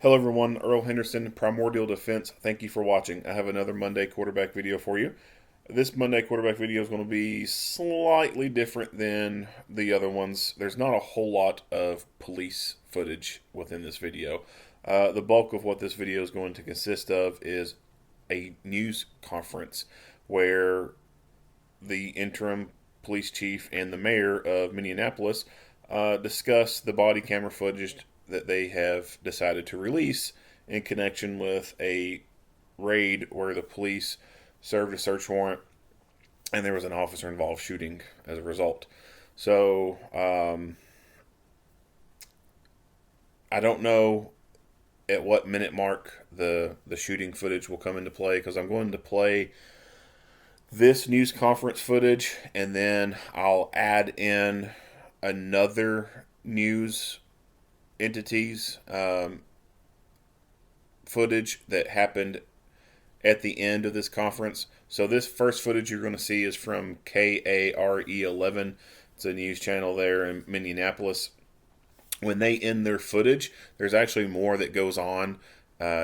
Hello everyone, Earl Henderson, Primordial Defense. Thank you for watching. I have another Monday quarterback video for you. This Monday quarterback video is going to be slightly different than the other ones. There's not a whole lot of police footage within this video. The bulk of what this video is going to consist of is a news conference where the interim police chief and the mayor of Minneapolis discuss the body camera footage that they have decided to release in connection with a raid where the police served a search warrant and there was an officer involved shooting as a result. So I don't know at what minute mark the shooting footage will come into play, because I'm going to play this news conference footage and then I'll add in another news entities footage that happened at the end of this conference. So this first footage you're going to see is from KARE11. It's a news channel there in Minneapolis. When they end their footage, there's actually more that goes on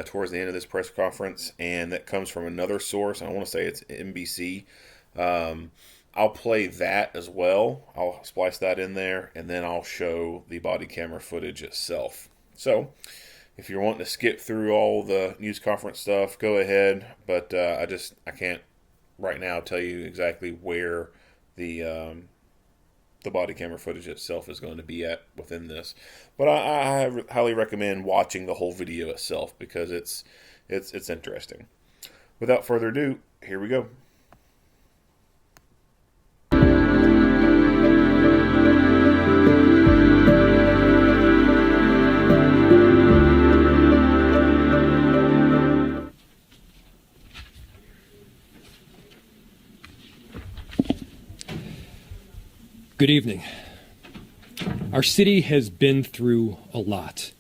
towards the end of this press conference, and that comes from another source. I want to say it's NBC. I'll play that as well. I'll splice that in there, and then I'll show the body camera footage itself. So if you're wanting to skip through all the news conference stuff, go ahead. But I can't right now tell you exactly where the body camera footage itself is going to be at within this. But I highly recommend watching the whole video itself, because it's interesting. Without further ado, here we go. Good evening. Our city has been through a lot.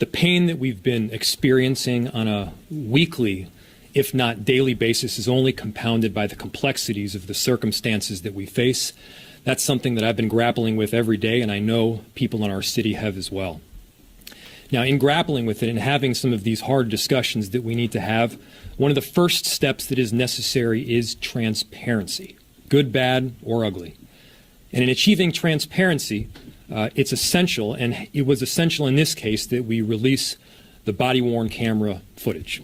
The pain that we've been experiencing on a weekly, if not daily basis, is only compounded by the complexities of the circumstances that we face. That's something that I've been grappling with every day, and I know people in our city have as well. Now, in grappling with it and having some of these hard discussions that we need to have, one of the first steps that is necessary is transparency, good, bad, or ugly. And in achieving transparency, it's essential, and it was essential in this case, that we release the body-worn camera footage.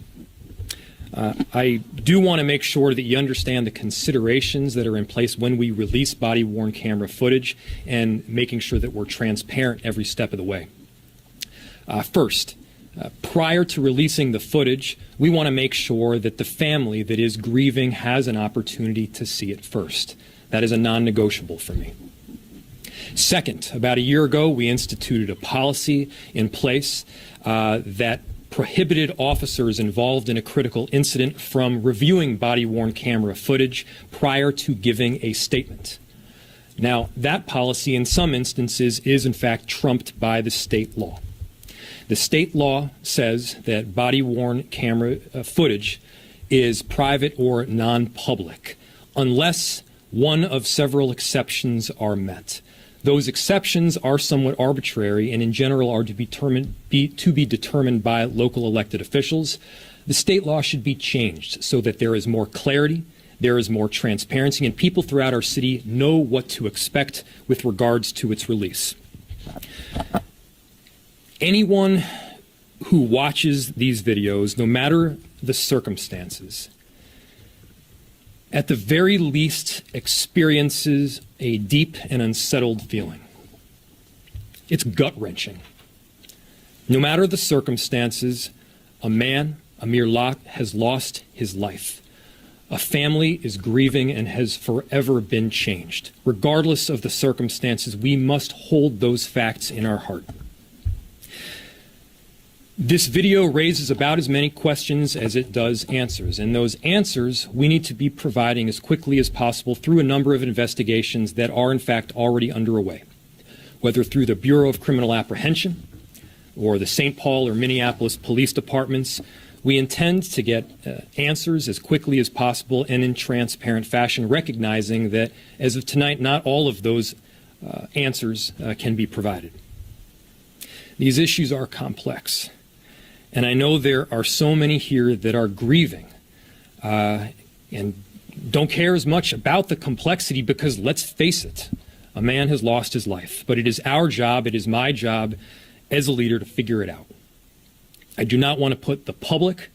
I do want to make sure that you understand the considerations that are in place when we release body-worn camera footage, and making sure that we're transparent every step of the way. First, prior to releasing the footage, we want to make sure that the family that is grieving has an opportunity to see it first. That is a non-negotiable for me. Second, about a year ago, we instituted a policy in place that prohibited officers involved in a critical incident from reviewing body-worn camera footage prior to giving a statement. Now, that policy in some instances is in fact trumped by the state law. The state law says that body-worn camera footage is private or non-public, unless one of several exceptions are met. Those exceptions are somewhat arbitrary and in general are to be determined by local elected officials. The state law should be changed so that there is more clarity, there is more transparency, and people throughout our city know what to expect with regards to its release. Anyone who watches these videos, no matter the circumstances, at the very least experiences a deep and unsettled feeling. It's gut-wrenching. No matter the circumstances, a man, Amir Locke, has lost his life. A family is grieving and has forever been changed. Regardless of the circumstances, we must hold those facts in our heart. This video raises about as many questions as it does answers, and those answers we need to be providing as quickly as possible through a number of investigations that are in fact already underway, whether through the Bureau of Criminal Apprehension or the St. Paul or Minneapolis police departments. We intend to get answers as quickly as possible and in transparent fashion, recognizing that as of tonight, not all of those answers can be provided. These issues are complex. And I know there are so many here that are grieving and don't care as much about the complexity because, let's face it, a man has lost his life. But it is our job, it is my job as a leader to figure it out. I do not want to put the public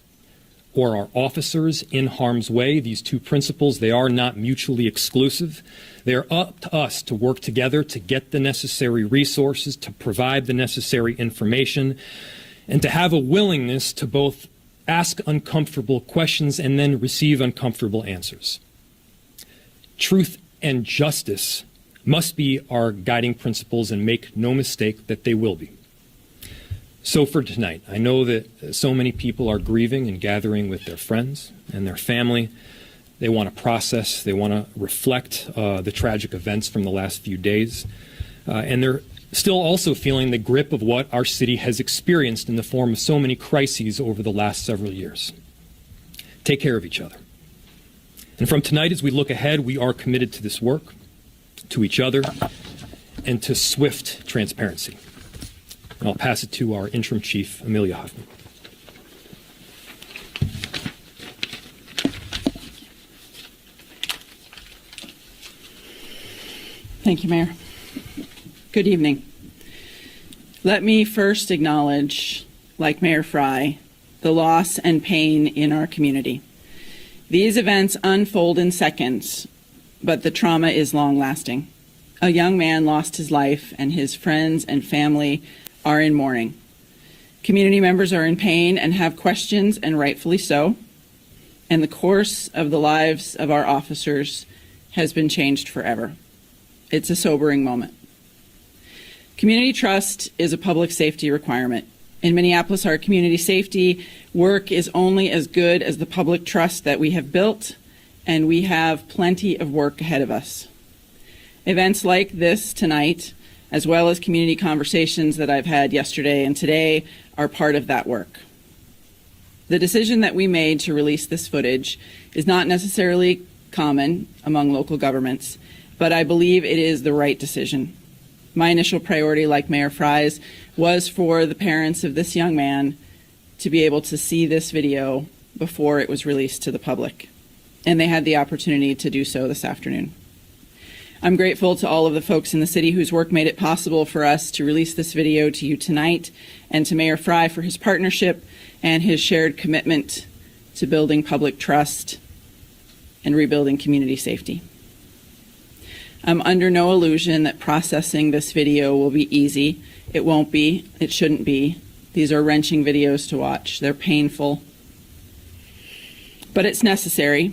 or our officers in harm's way. These two principles, they are not mutually exclusive. They are up to us to work together to get the necessary resources, to provide the necessary information, and to have a willingness to both ask uncomfortable questions and then receive uncomfortable answers. Truth and justice must be our guiding principles, and make no mistake that they will be. So for tonight, I know that so many people are grieving and gathering with their friends and their family. They want to process, they want to reflect the tragic events from the last few days, and they're still also feeling the grip of what our city has experienced in the form of so many crises over the last several years. Take care of each other. And from tonight, as we look ahead, we are committed to this work, to each other, and to swift transparency. And I'll pass it to our interim chief, Amelia Hoffman. Thank you, Mayor. Good evening. Let me first acknowledge, like Mayor Fry, the loss and pain in our community. These events unfold in seconds, but the trauma is long-lasting. A young man lost his life, and his friends and family are in mourning. Community members are in pain and have questions, and rightfully so. And the course of the lives of our officers has been changed forever. It's a sobering moment. Community trust is a public safety requirement. In Minneapolis, our community safety work is only as good as the public trust that we have built, and we have plenty of work ahead of us. Events like this tonight, as well as community conversations that I've had yesterday and today, are part of that work. The decision that we made to release this footage is not necessarily common among local governments, but I believe it is the right decision. My initial priority, like Mayor Fry's, was for the parents of this young man to be able to see this video before it was released to the public. And they had the opportunity to do so this afternoon. I'm grateful to all of the folks in the city whose work made it possible for us to release this video to you tonight, and to Mayor Fry for his partnership and his shared commitment to building public trust and rebuilding community safety. I'm under no illusion that processing this video will be easy. It won't be. It shouldn't be. These are wrenching videos to watch. They're painful. But it's necessary.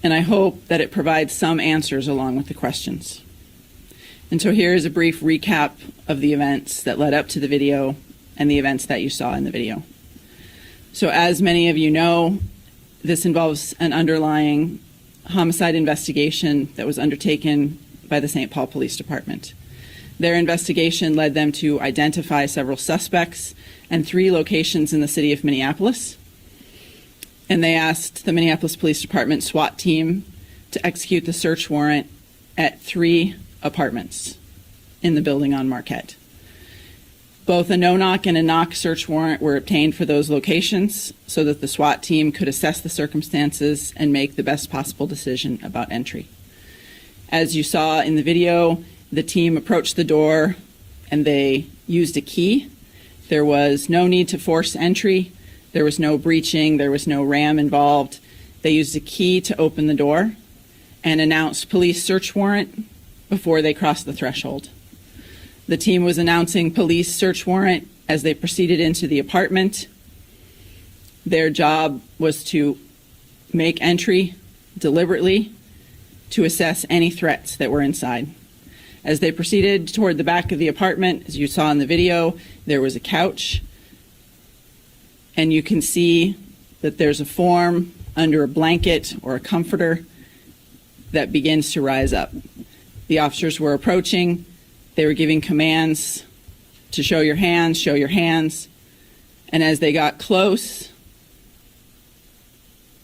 And I hope that it provides some answers along with the questions. And so here is a brief recap of the events that led up to the video and the events that you saw in the video. So as many of you know, this involves an underlying homicide investigation that was undertaken by the St. Paul Police Department. Their investigation led them to identify several suspects and 3 locations in the city of Minneapolis. And they asked the Minneapolis Police Department SWAT team to execute the search warrant at 3 apartments in the building on Marquette. Both a no-knock and a knock search warrant were obtained for those locations so that the SWAT team could assess the circumstances and make the best possible decision about entry. As you saw in the video, the team approached the door and they used a key. There was no need to force entry. There was no breaching. There was no ram involved. They used a key to open the door and announced police search warrant before they crossed the threshold. The team was announcing police search warrant as they proceeded into the apartment. Their job was to make entry deliberately to assess any threats that were inside. As they proceeded toward the back of the apartment, as you saw in the video, there was a couch. And you can see that there's a form under a blanket or a comforter that begins to rise up. The officers were approaching. They were giving commands to show your hands, show your hands. And as they got close,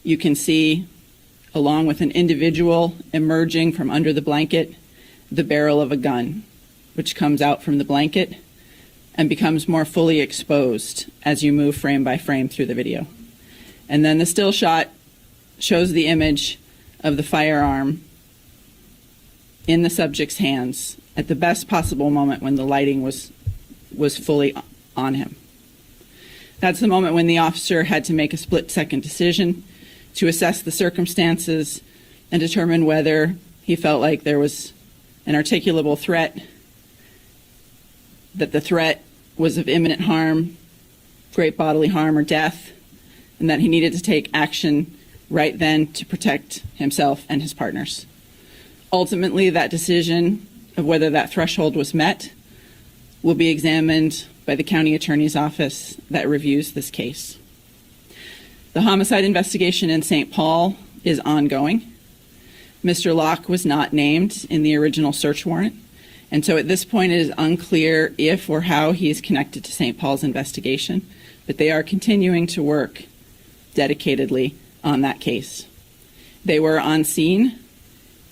you can see, along with an individual emerging from under the blanket, the barrel of a gun, which comes out from the blanket. and becomes more fully exposed as you move frame by frame through the video. And then the still shot shows the image of the firearm in the subject's hands at the best possible moment when the lighting was fully on him. That's the moment when the officer had to make a split-second decision to assess the circumstances and determine whether he felt like there was an articulable threat, that the threat was of imminent harm, great bodily harm, or death, and that he needed to take action right then to protect himself and his partners. Ultimately, that decision of whether that threshold was met will be examined by the county attorney's office that reviews this case. The homicide investigation in St. Paul is ongoing. Mr. Locke was not named in the original search warrant, and so at this point it is unclear if or how he is connected to St. Paul's investigation, but they are continuing to work dedicatedly on that case. They were on scene.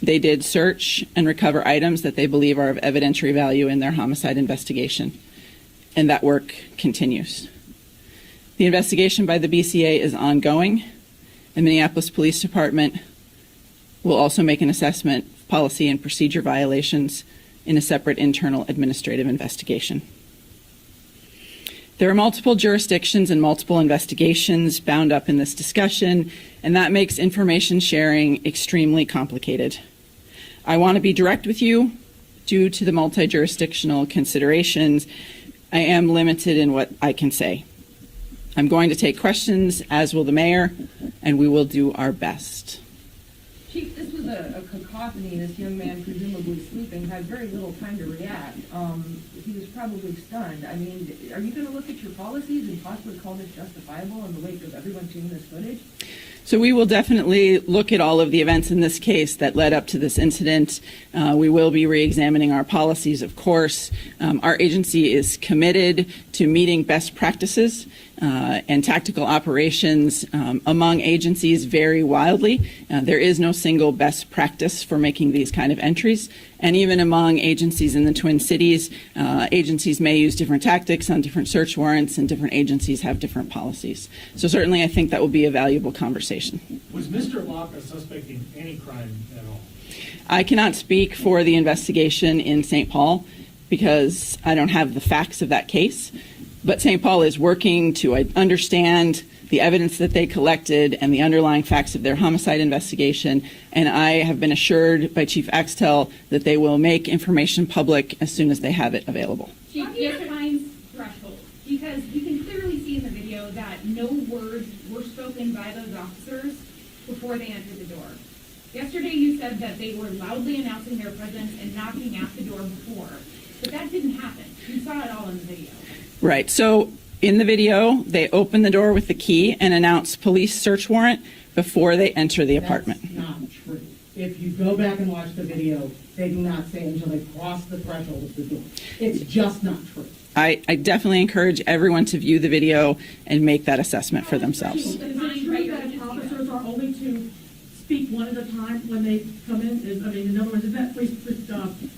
They did search and recover items that they believe are of evidentiary value in their homicide investigation, and that work continues. The investigation by the BCA is ongoing. The Minneapolis Police Department will also make an assessment of policy and procedure violations in a separate internal administrative investigation. There are multiple jurisdictions and multiple investigations bound up in this discussion, and that makes information sharing extremely complicated. I want to be direct with you. Due to the multi-jurisdictional considerations, I am limited in what I can say. I'm going to take questions, as will the mayor, and we will do our best. Chief, this was a cacophony. This young man, presumably sleeping, had very little time to react. He was probably stunned. I mean, are you going to look at your policies and possibly call this justifiable in the wake of everyone seeing this footage? So we will definitely look at all of the events in this case that led up to this incident. We will be re-examining our policies, of course. Our agency is committed to meeting best practices and tactical operations among agencies vary wildly. There is no single best practice for making these kind of entries. And even among agencies in the Twin Cities, agencies may use different tactics on different search warrants, and different agencies have different policies. So certainly I think that will be a valuable conversation. Was Mr. Locke a suspect in any crime at all? I cannot speak for the investigation in St. Paul because I don't have the facts of that case. But St. Paul is working to understand the evidence that they collected and the underlying facts of their homicide investigation. And I have been assured by Chief Axtell that they will make information public as soon as they have it available. Chief, this defines threshold, because you can clearly see in the video that no words were spoken by those officers before they entered the door. Yesterday you said that they were loudly announcing their presence and knocking at the door before, but that didn't happen. You saw it all in the video. Right. So in the video, they open the door with the key and announce police search warrant before they enter the apartment. That's not true. If you go back and watch the video, they do not say until they cross the threshold of the door. It's just not true. I definitely encourage everyone to view the video and make that assessment for themselves. Is it true that officers are only to speak one at a time when they come in? In other words, is that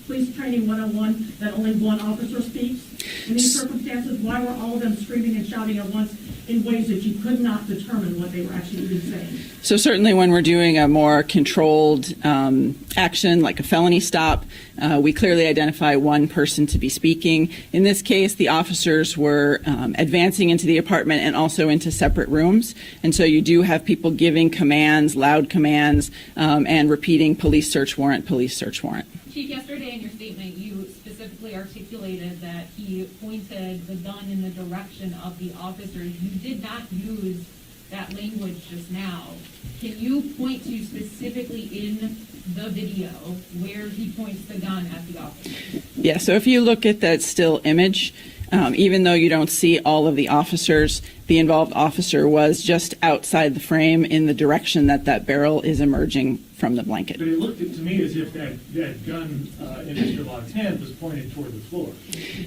police training 101 that only one officer speaks? In these circumstances, why were all of them screaming and shouting at once in ways that you could not determine what they were actually even saying? So certainly when we're doing a more controlled action, like a felony stop, we clearly identify one person to be speaking. In this case, the officers were advancing into the apartment and also into separate rooms. And so you do have people giving commands, loud commands, and repeating police search warrant, police search warrant. Chief, yesterday in your statement, you specifically articulated that he pointed the gun in the direction of the officers. You did not use that language just now. Can you point to specifically in the video where he points the gun at the officers? Yeah, so if you look at that still image, even though you don't see all of the officers, the involved officer was just outside the frame in the direction that that barrel is emerging from the blanket. But it looked to me as if that gun in Mr. Locke's hand was pointed toward the floor.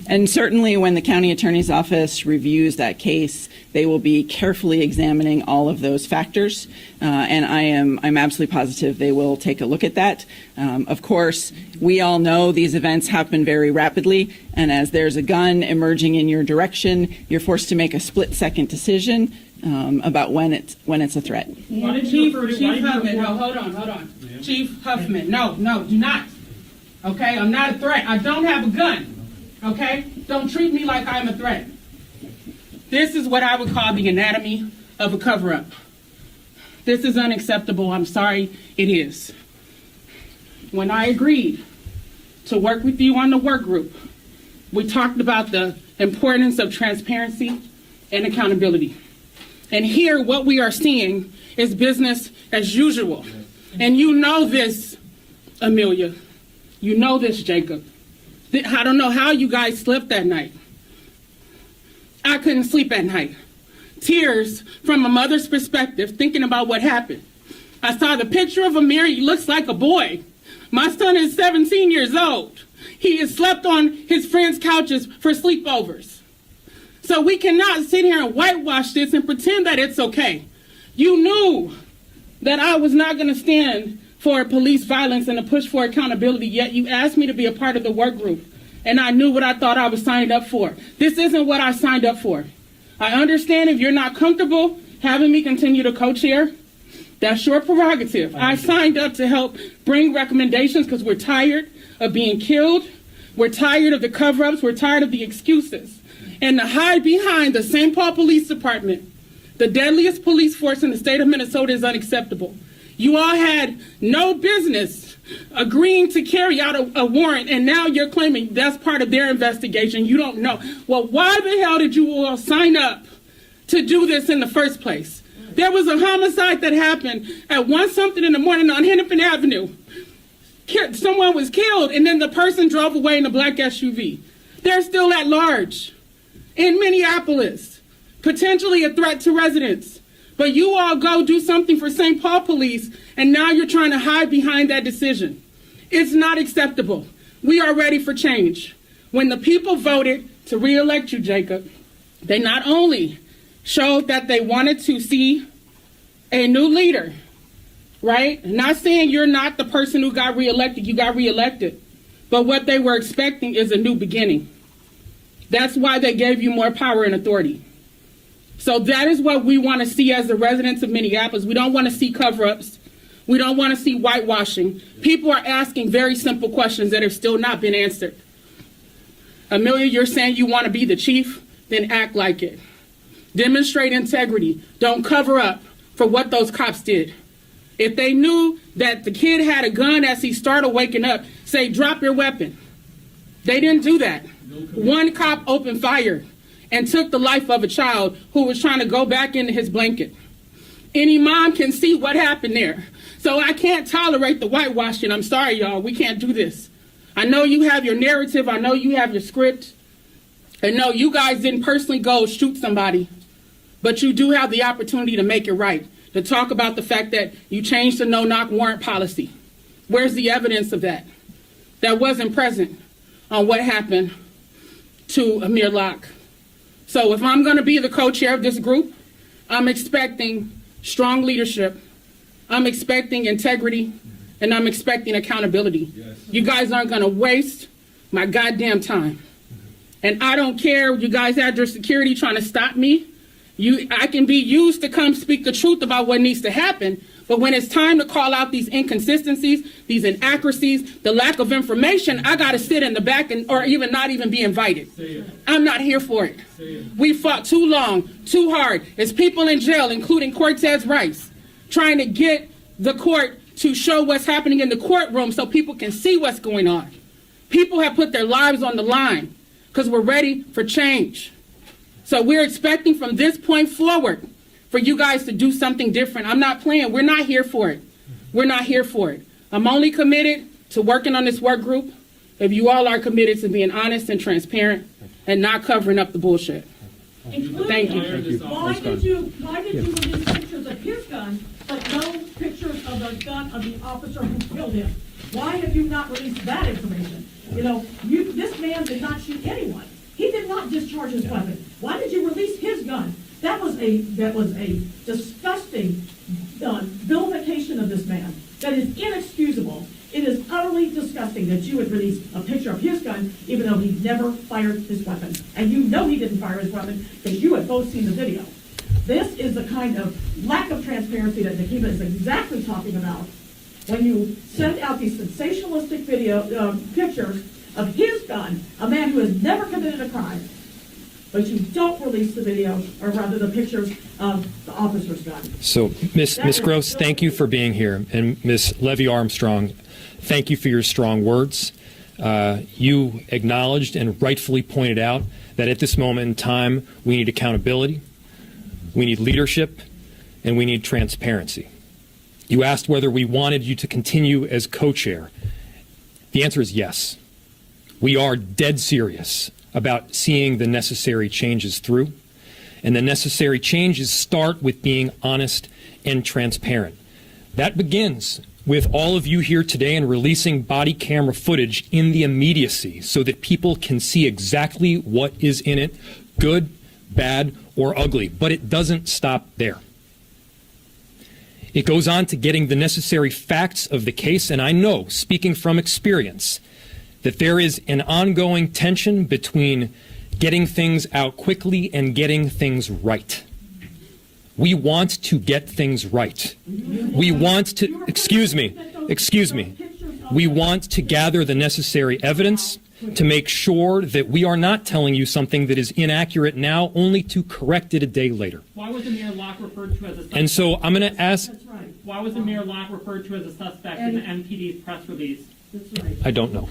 And certainly when the county attorney's office reviews that case, they will be carefully examining all of those factors. And I'm absolutely positive they will take a look at that. Of course, we all know these events happen very rapidly. And as there's a gun emerging in your direction, you're forced to make a split-second decision about when it's a threat. Chief Huffman, no, hold on. Chief Huffman, no, do not. Okay, I'm not a threat. I don't have a gun. Okay, don't treat me like I'm a threat. This is what I would call the anatomy of a cover-up. This is unacceptable. I'm sorry, it is. When I agreed to work with you on the work group, we talked about the importance of transparency and accountability. And here, what we are seeing is business as usual. And you know this, Amelia. You know this, Jacob. I don't know how you guys slept that night. I couldn't sleep at night. Tears from a mother's perspective, thinking about what happened. I saw the picture of Amir. He looks like a boy. My son is 17 years old. He has slept on his friends' couches for sleepovers. So we cannot sit here and whitewash this and pretend that it's okay. You knew that I was not going to stand for police violence and a push for accountability, yet you asked me to be a part of the work group, and I knew what I thought I was signed up for. This isn't what I signed up for. I understand if you're not comfortable having me continue to co-chair, that's your prerogative. I signed up to help bring recommendations because we're tired of being killed. We're tired of the cover-ups. We're tired of the excuses. And to hide behind the St. Paul Police Department, the deadliest police force in the state of Minnesota, is unacceptable. You all had no business agreeing to carry out a warrant, and now you're claiming that's part of their investigation. You don't know. Well, why the hell did you all sign up to do this in the first place? There was a homicide that happened at 1-something in the morning on Hennepin Avenue. Someone was killed, and then the person drove away in a black SUV. They're still at large in Minneapolis, potentially a threat to residents. But you all go do something for St. Paul Police, and now you're trying to hide behind that decision. It's not acceptable. We are ready for change. When the people voted to re-elect you, Jacob, they not only showed that they wanted to see a new leader, right? Not saying you're not the person who got re-elected, you got re-elected. But what they were expecting is a new beginning. That's why they gave you more power and authority. So that is what we want to see as the residents of Minneapolis. We don't want to see cover-ups. We don't want to see whitewashing. People are asking very simple questions that have still not been answered. Amelia, you're saying you want to be the chief? Then act like it. Demonstrate integrity. Don't cover up for what those cops did. If they knew that the kid had a gun as he started waking up, say, drop your weapon. They didn't do that. One cop opened fire and took the life of a child who was trying to go back into his blanket. Any mom can see what happened there. So I can't tolerate the whitewashing. I'm sorry, y'all. We can't do this. I know you have your narrative. I know you have your script. And no, you guys didn't personally go shoot somebody. But you do have the opportunity to make it right, to talk about the fact that you changed the no-knock warrant policy. Where's the evidence of that? That wasn't present on what happened to Amir Locke. So if I'm going to be the co-chair of this group, I'm expecting strong leadership, I'm expecting integrity, and I'm expecting accountability. Yes. You guys aren't going to waste my goddamn time. And I don't care, you guys had your security trying to stop me. I can be used to come speak the truth about what needs to happen, but when it's time to call out these inconsistencies, these inaccuracies, the lack of information, I got to sit in the back or even not even be invited. I'm not here for it. We fought too long, too hard. There's people in jail, including Cortez Rice, trying to get the court to show what's happening in the courtroom so people can see what's going on. People have put their lives on the line because we're ready for change. So we're expecting from this point forward for you guys to do something different. I'm not playing. We're not here for it. We're not here for it. I'm only committed to working on this work group if you all are committed to being honest and transparent and not covering up the bullshit. including. Thank you. Why did you release pictures of his gun, but no pictures of the gun of the officer who killed him? Why have you not released that information? You know, this man did not shoot anyone. He did not discharge his weapon. Why did you release his gun? That was a disgusting vilification of this man. That is inexcusable. It is utterly disgusting that you would release a picture of his gun, even though he never fired his weapon. And you know he didn't fire his weapon because you have both seen the video. This is the kind of lack of transparency that Nakiba is exactly talking about when you send out these sensationalistic pictures of his gun, a man who has never committed a crime, but you don't release the video, or rather the pictures of the officer's gun. So, Ms. Gross, thank you for being here. And Ms. Levy-Armstrong, thank you for your strong words. You acknowledged and rightfully pointed out that at this moment in time, we need accountability, we need leadership, and we need transparency. You asked whether we wanted you to continue as co-chair. The answer is yes. We are dead serious about seeing the necessary changes through. And the necessary changes start with being honest and transparent. That begins with all of you here today and releasing body camera footage in the immediacy so that people can see exactly what is in it, good, bad, or ugly. But it doesn't stop there. It goes on to getting the necessary facts of the case, and I know, speaking from experience, that there is an ongoing tension between getting things out quickly and getting things right. We want to get things right. We want to, excuse me, we want to gather the necessary evidence to make sure that we are not telling you something that is inaccurate now, only to correct it a day later. Why was Amir Locke referred to as a suspect? And so I'm going to ask... Why was Amir Locke referred to as a suspect in the MPD's press release? That's right. I don't know.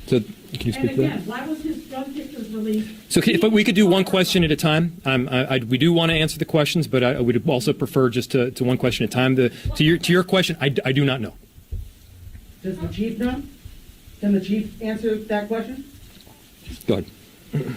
So can you speak And to that? again, why was his gun pictures released? So if we could do one question at a time. We do want to answer the questions, but I would also prefer just to one question at a time. To your question, I do not know. Does the chief know? Can the chief answer that question? Go ahead.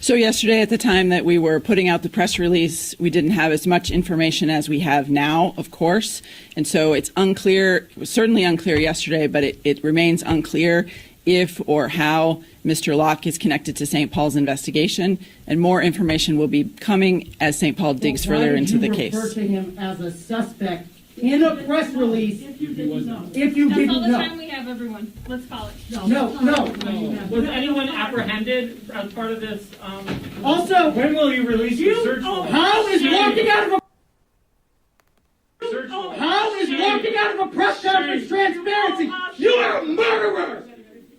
So yesterday, at the time that we were putting out the press release, we didn't have as much information as we have now, of course. And so it's unclear, it was certainly unclear yesterday, but it remains unclear if or how Mr. Locke is connected to St. Paul's investigation. And more information will be coming as St. Paul digs further into the case. Why did you refer to him as a suspect in a press release If you didn't know. if you That's didn't all the know? time we have, everyone. Let's call it. No. Was anyone apprehended as part of this? Also, When will you release your search warrant? how is walking out of a Search warrant. how is walking out of a press conference transparency? You are a murderer!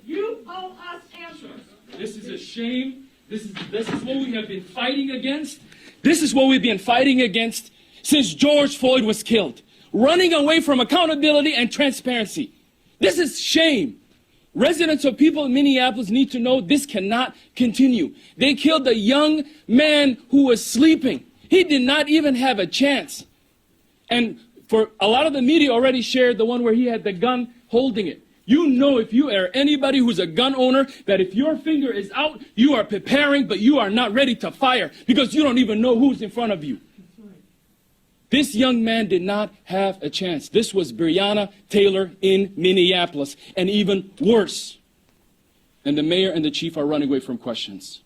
You owe us answers. This is a shame. This is what we have been fighting against. This is what we've been fighting against since George Floyd was killed. Running away from accountability and transparency. This is shame. Residents or people in Minneapolis need to know this cannot continue. They killed a young man who was sleeping. He did not even have a chance. And for a lot of the media already shared the one where he had the gun holding it. You know, if you are anybody who's a gun owner, that if your finger is out, you are preparing, but you are not ready to fire because you don't even know who's in front of you. This young man did not have a chance. This was Breonna Taylor in Minneapolis, and even worse. And the mayor and the chief are running away from questions.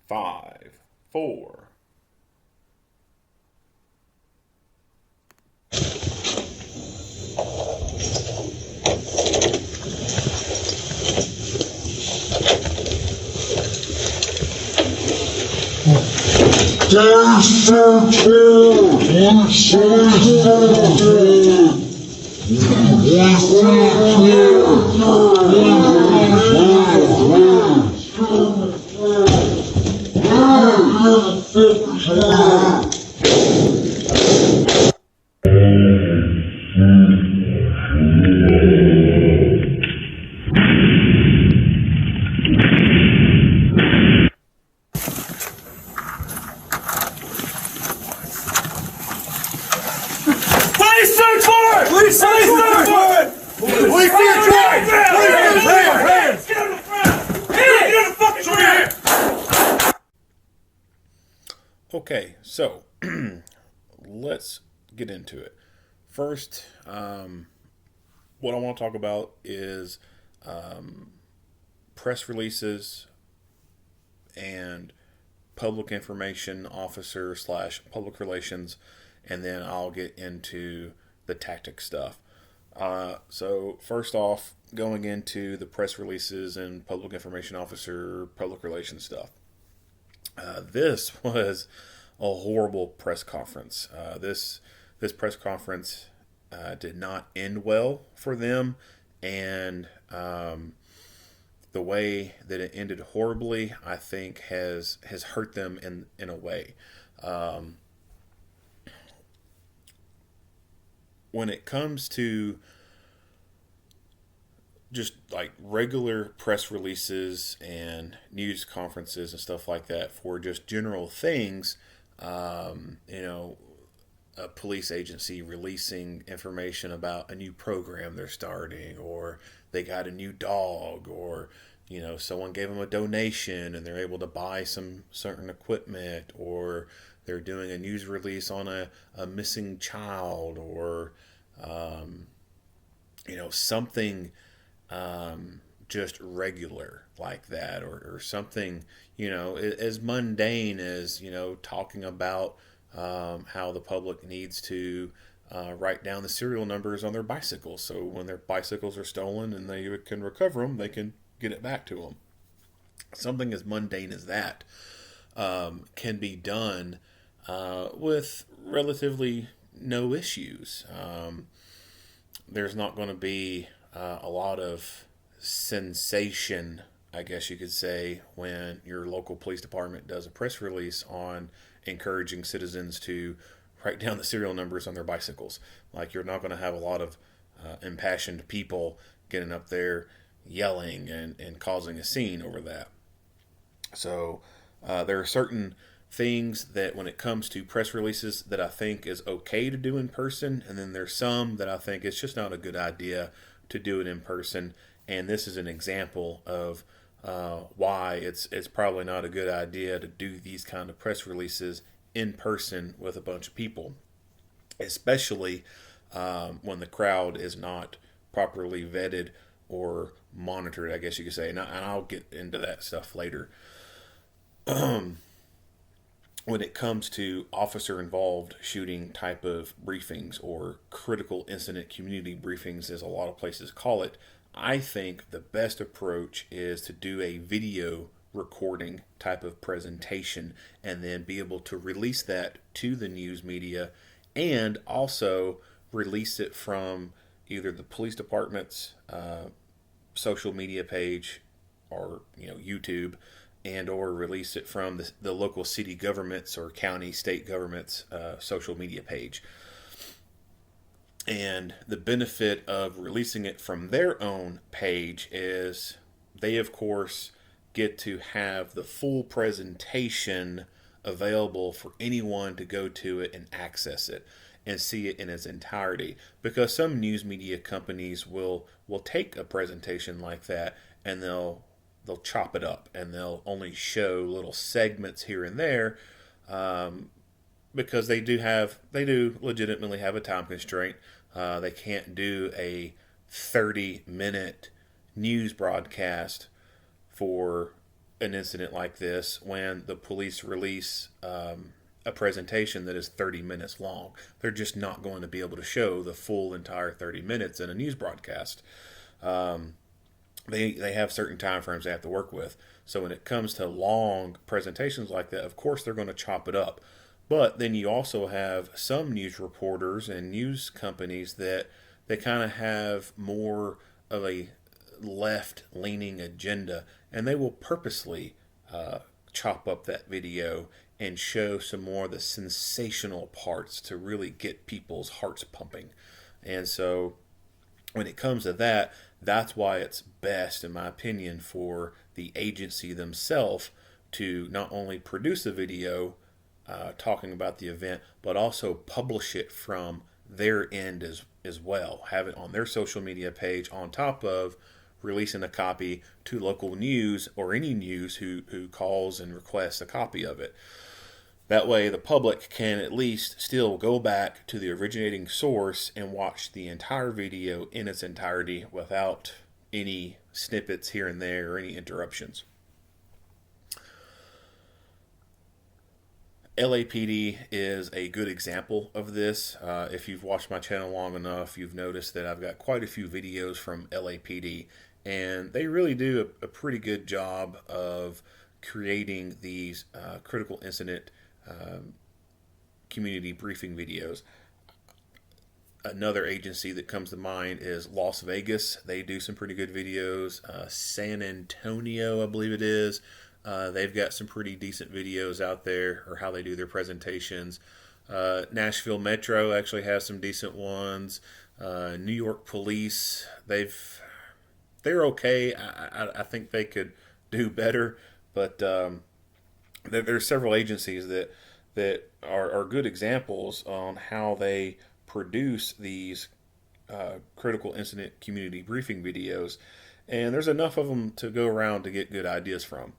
Five, four. Please search for it! Please search for it! Please search for it! Hands! Get on the ground! Get on the fucking ground! Okay, so let's get into it. First, what I want to talk about is press releases and public information officer / public relations, and then I'll get into the tactic stuff. So first off, going into the press releases and public information officer, public relations stuff. This was a horrible press conference. This press conference did not end well for them, and the way that it ended horribly, I think, has hurt them in a way. When it comes to just like regular press releases and news conferences and stuff like that for just general things, a police agency releasing information about a new program they're starting, or they got a new dog, or someone gave them a donation and they're able to buy some certain equipment, or they're doing a news release on a missing child, or something just regular like that, or something as mundane as talking about how the public needs to write down the serial numbers on their bicycles, so when their bicycles are stolen and they can recover them, they can get it back to them. Something as mundane as that can be done with relatively no issues. There's not going to be a lot of sensation, I guess you could say, when your local police department does a press release on encouraging citizens to write down the serial numbers on their bicycles. Like, you're not going to have a lot of impassioned people getting up there yelling and causing a scene over that. So there are certain things that when it comes to press releases that I think is okay to do in person, and then there's some that I think it's just not a good idea to do it in person. And this is an example of why it's probably not a good idea to do these kind of press releases in person with a bunch of people, especially when the crowd is not properly vetted or monitored, I guess you could say. And I'll get into that stuff later. When it comes to officer-involved shooting type of briefings, or critical incident community briefings, as a lot of places call it, I think the best approach is to do a video recording type of presentation and then be able to release that to the news media, and also release it from either the police department's social media page, or YouTube, and or release it from the local city government's or county, state government's social media page. And the benefit of releasing it from their own page is they, of course, get to have the full presentation available for anyone to go to it and access it and see it in its entirety. Because some news media companies will take a presentation like that and they'll chop it up and they'll only show little segments here and there, because they do legitimately have a time constraint. They can't do a 30-minute news broadcast for an incident like this when the police release a presentation that is 30 minutes long. They're just not going to be able to show the full entire 30 minutes in a news broadcast. They have certain time frames they have to work with. So when it comes to long presentations like that, of course they're going to chop it up. But then you also have some news reporters and news companies that they kind of have more of a left-leaning agenda, and they will purposely chop up that video and show some more of the sensational parts to really get people's hearts pumping. And so when it comes to that, that's why it's best, in my opinion, for the agency themselves to not only produce a video talking about the event, but also publish it from their end as well. Have it on their social media page on top of releasing a copy to local news or any news who calls and requests a copy of it. That way the public can at least still go back to the originating source and watch the entire video in its entirety without any snippets here and there or any interruptions. LAPD is a good example of this. If you've watched my channel long enough, you've noticed that I've got quite a few videos from LAPD, and they really do a pretty good job of creating these critical incident community briefing videos. Another agency that comes to mind is Las Vegas. They do some pretty good videos. San Antonio, I believe it is. They've got some pretty decent videos out there, or how they do their presentations. Nashville Metro actually has some decent ones. New York Police, they're okay. I think they could do better, but there's several agencies that are good examples on how they produce these critical incident community briefing videos, and there's enough of them to go around to get good ideas from.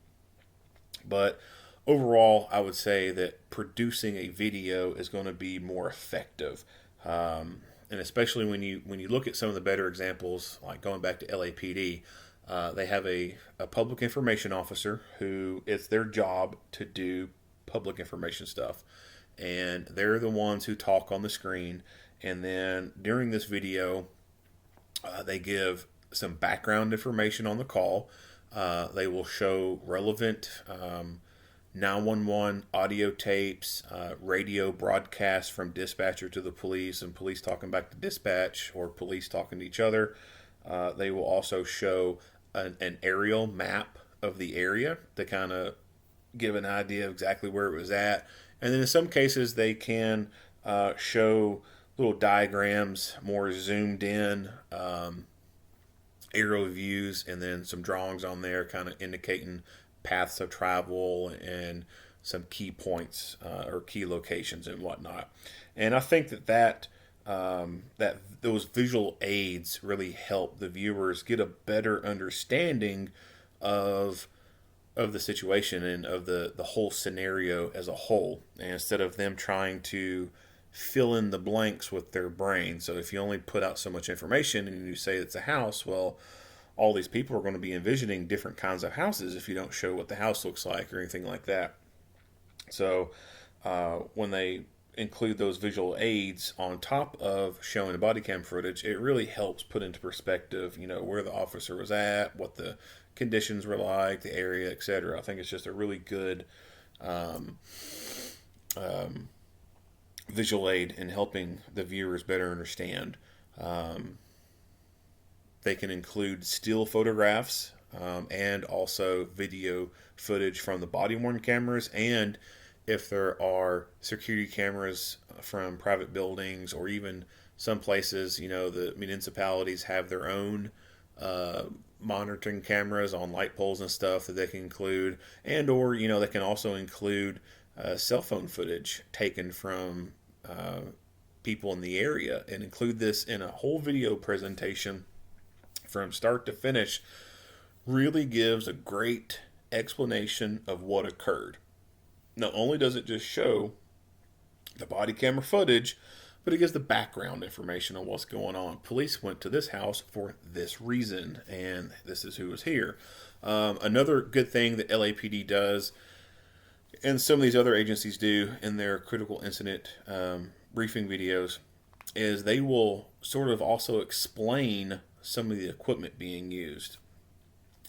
But overall, I would say that producing a video is going to be more effective, and especially when you look at some of the better examples, like going back to LAPD, they have a public information officer who it's their job to do public information stuff, and they're the ones who talk on the screen. And then during this video, they give some background information on the call. They will show relevant 911 audio tapes, radio broadcasts from dispatcher to the police, and police talking back to dispatch, or police talking to each other. They will also show an aerial map of the area to kind of give an idea of exactly where it was at. And then in some cases they can show little diagrams, more zoomed in aerial views, and then some drawings on there kind of indicating paths of travel and some key points or key locations and whatnot. And I think that those visual aids really help the viewers get a better understanding of the situation and of the whole scenario as a whole, and instead of them trying to fill in the blanks with their brain. So if you only put out so much information and you say it's a house, well, all these people are going to be envisioning different kinds of houses if you don't show what the house looks like or anything like that. So when they include those visual aids on top of showing the body cam footage, it really helps put into perspective, where the officer was at, what the conditions were like, the area, etc. I think it's just a really good visual aid in helping the viewers better understand. They can include still photographs and also video footage from the body-worn cameras, and if there are security cameras from private buildings, or even some places, the municipalities have their own monitoring cameras on light poles and stuff that they can include, and or they can also include cell phone footage taken from people in the area, and include this in a whole video presentation from start to finish. Really gives a great explanation of what occurred. Not only does it just show the body camera footage, but it gives the background information on what's going on. Police went to this house for this reason, and this is who was here. Another good thing that LAPD does, and some of these other agencies do in their critical incident briefing videos, is they will sort of also explain some of the equipment being used.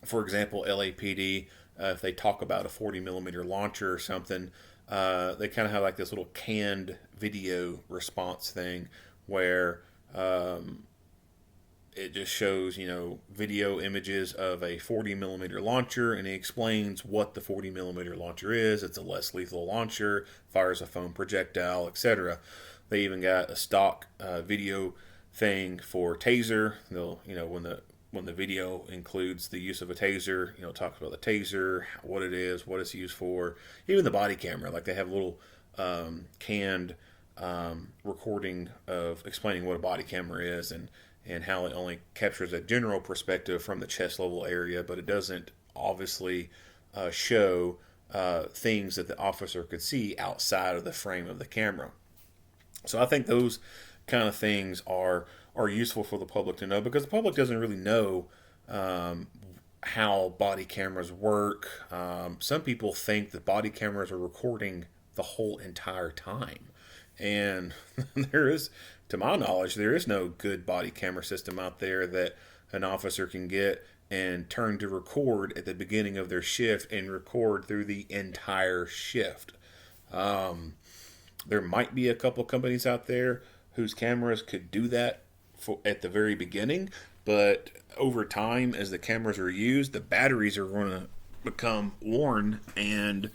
For example, LAPD, if they talk about a 40 millimeter launcher or something, they kind of have like this little canned video response thing where it just shows, video images of a 40 millimeter launcher, and it explains what the 40 millimeter launcher is. It's a less lethal launcher, fires a foam projectile, etc. They even got a stock video thing for taser. They'll, when the video includes the use of a taser, talks about the taser, what it is, what it's used for, even the body camera. Like they have a little canned recording of explaining what a body camera is and how it only captures a general perspective from the chest level area, but it doesn't obviously show things that the officer could see outside of the frame of the camera. So I think those kind of things are useful for the public to know, because the public doesn't really know how body cameras work. Some people think that body cameras are recording the whole entire time. And there is, to my knowledge, there is no good body camera system out there that an officer can get and turn to record at the beginning of their shift and record through the entire shift. There might be a couple companies out there whose cameras could do that at the very beginning, but over time, as the cameras are used, the batteries are going to become worn, and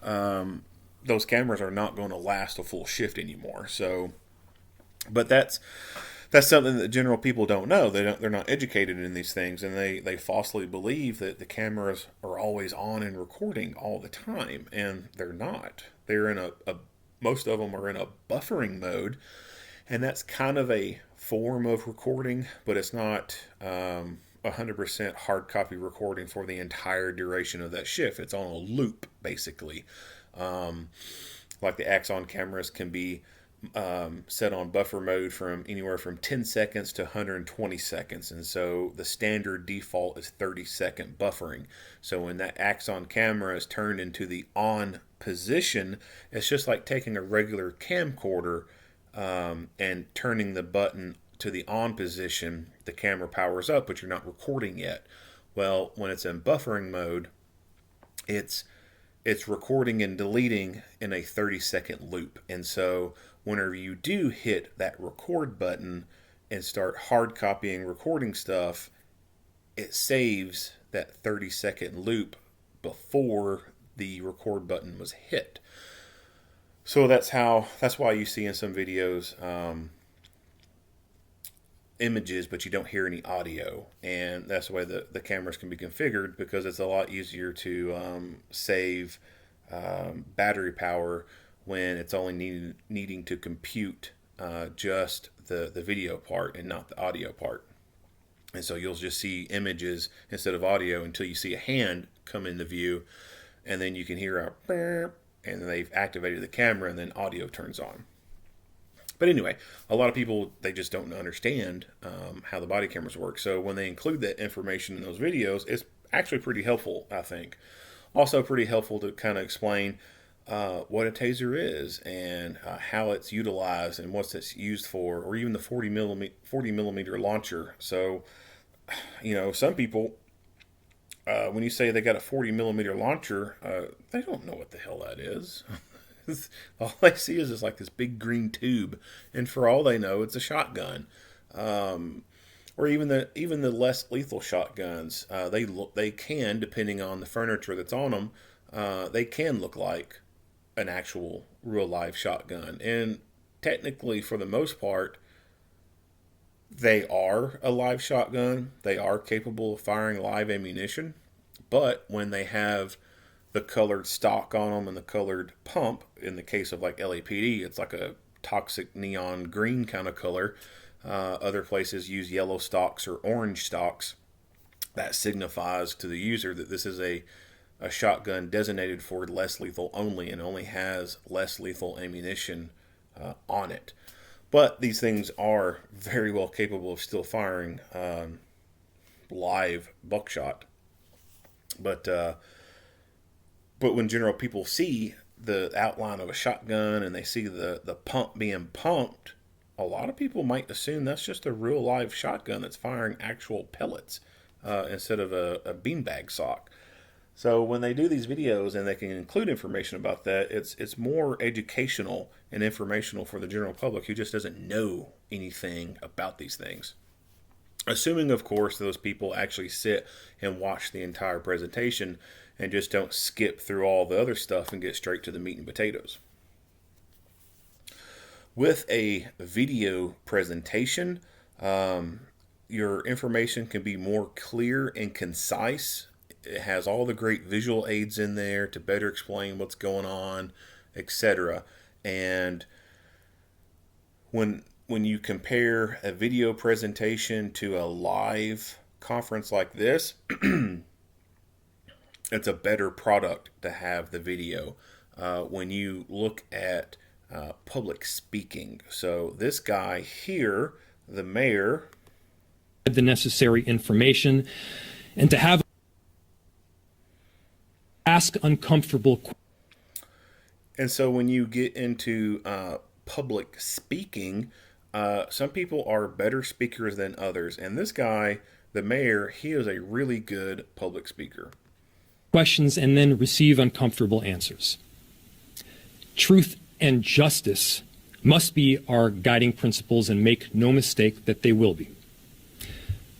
those cameras are not going to last a full shift anymore. So, but that's something that general people don't know. They're not educated in these things, and they falsely believe that the cameras are always on and recording all the time, and they're not. They're in most of them are in a buffering mode, and that's kind of a form of recording, but it's not 100% hard copy recording for the entire duration of that shift. It's on a loop, basically. Like the Axon cameras can be set on buffer mode from anywhere from 10 seconds to 120 seconds. And so the standard default is 30-second buffering. So when that Axon camera is turned into the on position, it's just like taking a regular camcorder and turning the button to the on position. The camera powers up, but you're not recording yet. Well, when it's in buffering mode, it's recording and deleting in a 30-second loop. And so whenever you do hit that record button and start hard copying recording stuff, it saves that 30-second loop before the record button was hit. So that's why you see in some videos images, but you don't hear any audio, and that's the way the cameras can be configured, because it's a lot easier to save battery power when it's only needing to compute just the video part and not the audio part. And so you'll just see images instead of audio until you see a hand come into view, and then you can hear a beep, and then they've activated the camera, and then audio turns on. But anyway, a lot of people, they just don't understand how the body cameras work. So when they include that information in those videos, it's actually pretty helpful, I think. Also pretty helpful to kind of explain what a taser is and how it's utilized and what it's used for, or even the 40 millimeter launcher. So, some people, when you say they got a 40 millimeter launcher, they don't know what the hell that is. All they see is like this big green tube, and for all they know, it's a shotgun, or even the less lethal shotguns. They can, depending on the furniture that's on them, they can look like an actual real live shotgun, and technically, for the most part, they are a live shotgun. They are capable of firing live ammunition, but when they have the colored stock on them and the colored pump, in the case of like LAPD, it's like a toxic neon green kind of color. Other places use yellow stocks or orange stocks. That signifies to the user that this is a shotgun designated for less lethal only, and only has less lethal ammunition on it. But these things are very well capable of still firing live buckshot. But when general people see the outline of a shotgun and they see the pump being pumped, a lot of people might assume that's just a real live shotgun that's firing actual pellets instead of a beanbag sock. So when they do these videos and they can include information about that, it's more educational and informational for the general public who just doesn't know anything about these things. Assuming, of course, those people actually sit and watch the entire presentation and just don't skip through all the other stuff and get straight to the meat and potatoes. With a video presentation, Your information can be more clear and concise. It has all the great visual aids in there to better explain what's going on, etc. And when you compare a video presentation to a live conference like this, it's a better product to have the video when you look at public speaking. So this guy here, the mayor, the necessary information and to have ask uncomfortable questions. And so when you get into public speaking, some people are better speakers than others. And this guy, the mayor, he is a really good public speaker. Questions and then receive uncomfortable answers. Truth and justice must be our guiding principles, and make no mistake that they will be.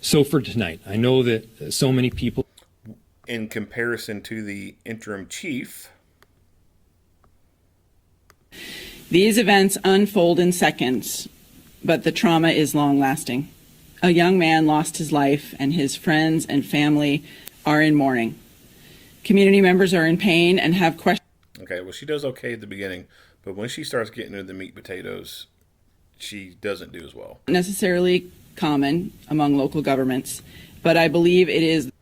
So for tonight, I know that so many people, in comparison to the interim chief, These events unfold in seconds, but the trauma is long-lasting. A young man lost his life, and his friends and family are in mourning. Community members are in pain and have questions. Okay, well, she does okay at the beginning, but when she starts getting into the meat and potatoes, she doesn't do as well. Necessarily common among local governments, but I believe it is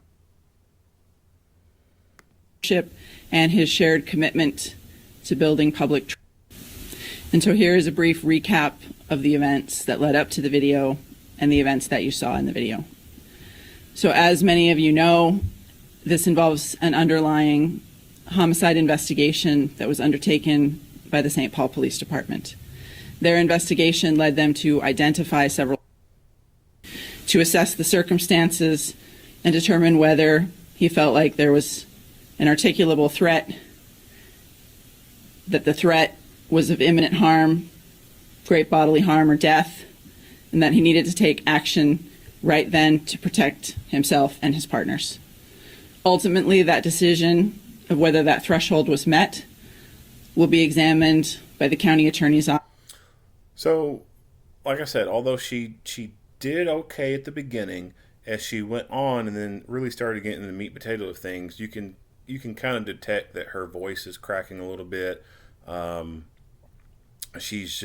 and his shared commitment to building public trust. And so here is a brief recap of the events that led up to the video and the events that you saw in the video. So as many of you know, this involves an underlying homicide investigation that was undertaken by the St. Paul Police Department. Their investigation led them to identify several, to assess the circumstances and determine whether he felt like there was an articulable threat, that the threat was of imminent harm, great bodily harm or death, and that he needed to take action right then to protect himself and his partners. Ultimately, that decision of whether that threshold was met will be examined by the county attorney's office. So, like I said, although she did okay at the beginning, as she went on and then really started getting into the meat and potato of things, you can kind of detect that her voice is cracking a little bit. She's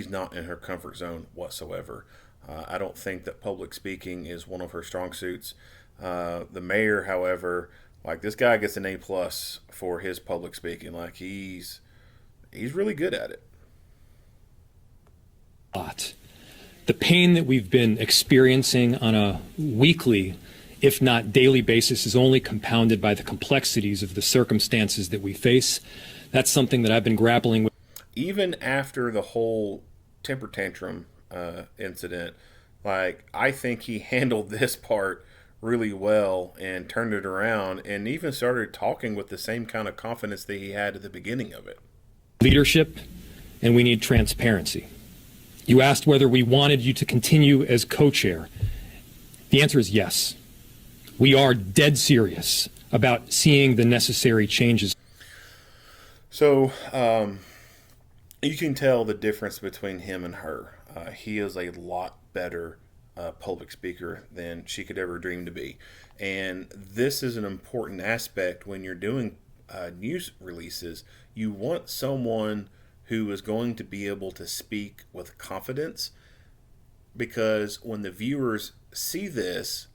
not in her comfort zone whatsoever. I don't think that public speaking is one of her strong suits. The mayor, however, like, this guy gets an A+ for his public speaking. Like, he's really good at it. The pain that we've been experiencing on a weekly, if not daily basis, is only compounded by the complexities of the circumstances that we face. That's something that I've been grappling with. Even after the whole temper tantrum incident, like, I think he handled this part really well and turned it around, and even started talking with the same kind of confidence that he had at the beginning of it. Leadership, and we need transparency. You asked whether we wanted you to continue as co-chair. The answer is yes. We are dead serious about seeing the necessary changes. So you can tell the difference between him and her. He is a lot better public speaker than she could ever dream to be. And this is an important aspect when you're doing news releases. You want someone who is going to be able to speak with confidence, because when the viewers see this,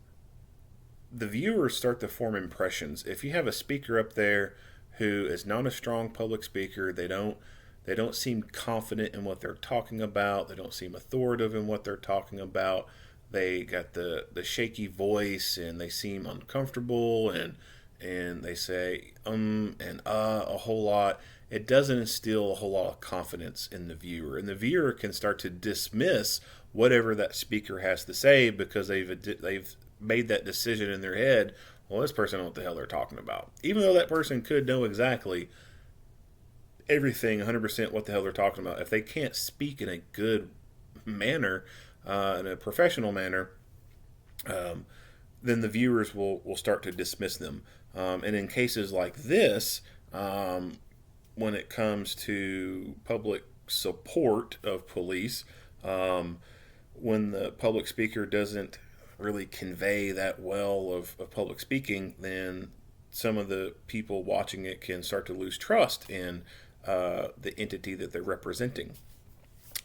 the viewers start to form impressions. If you have a speaker up there who is not a strong public speaker, they don't seem confident in what they're talking about, they don't seem authoritative in what they're talking about, they got the shaky voice, and they seem uncomfortable, and they say and a whole lot. It doesn't instill a whole lot of confidence in the viewer, and the viewer can start to dismiss whatever that speaker has to say because they've made that decision in their head. Well, this person knows what the hell they're talking about, even though that person could know exactly everything, 100% what the hell they're talking about. If they can't speak in a good manner, in a professional manner, then the viewers will start to dismiss them. And in cases like this, when it comes to public support of police, when the public speaker doesn't really convey that well of public speaking, then some of the people watching it can start to lose trust in the entity that they're representing.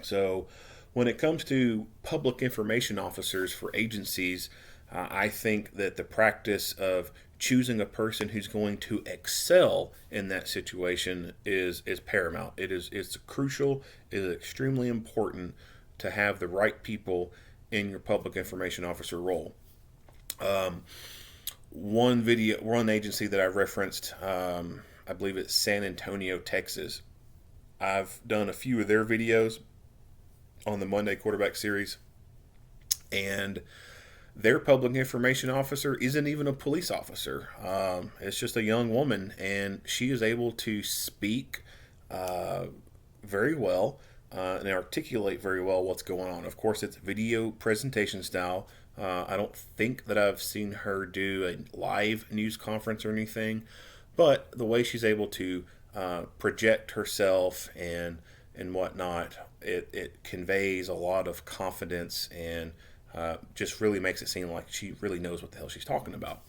So when it comes to public information officers for agencies, I think that the practice of choosing a person who's going to excel in that situation is paramount. It's crucial. It is extremely important to have the right people in your public information officer role. One agency that I referenced, I believe it's San Antonio, Texas. I've done a few of their videos on the Monday Quarterback Series, and their public information officer isn't even a police officer. It's just a young woman, and she is able to speak very well and articulate very well what's going on. Of course, it's video presentation style. I don't think that I've seen her do a live news conference or anything, but the way she's able to project herself and whatnot, it conveys a lot of confidence and just really makes it seem like she really knows what the hell she's talking about.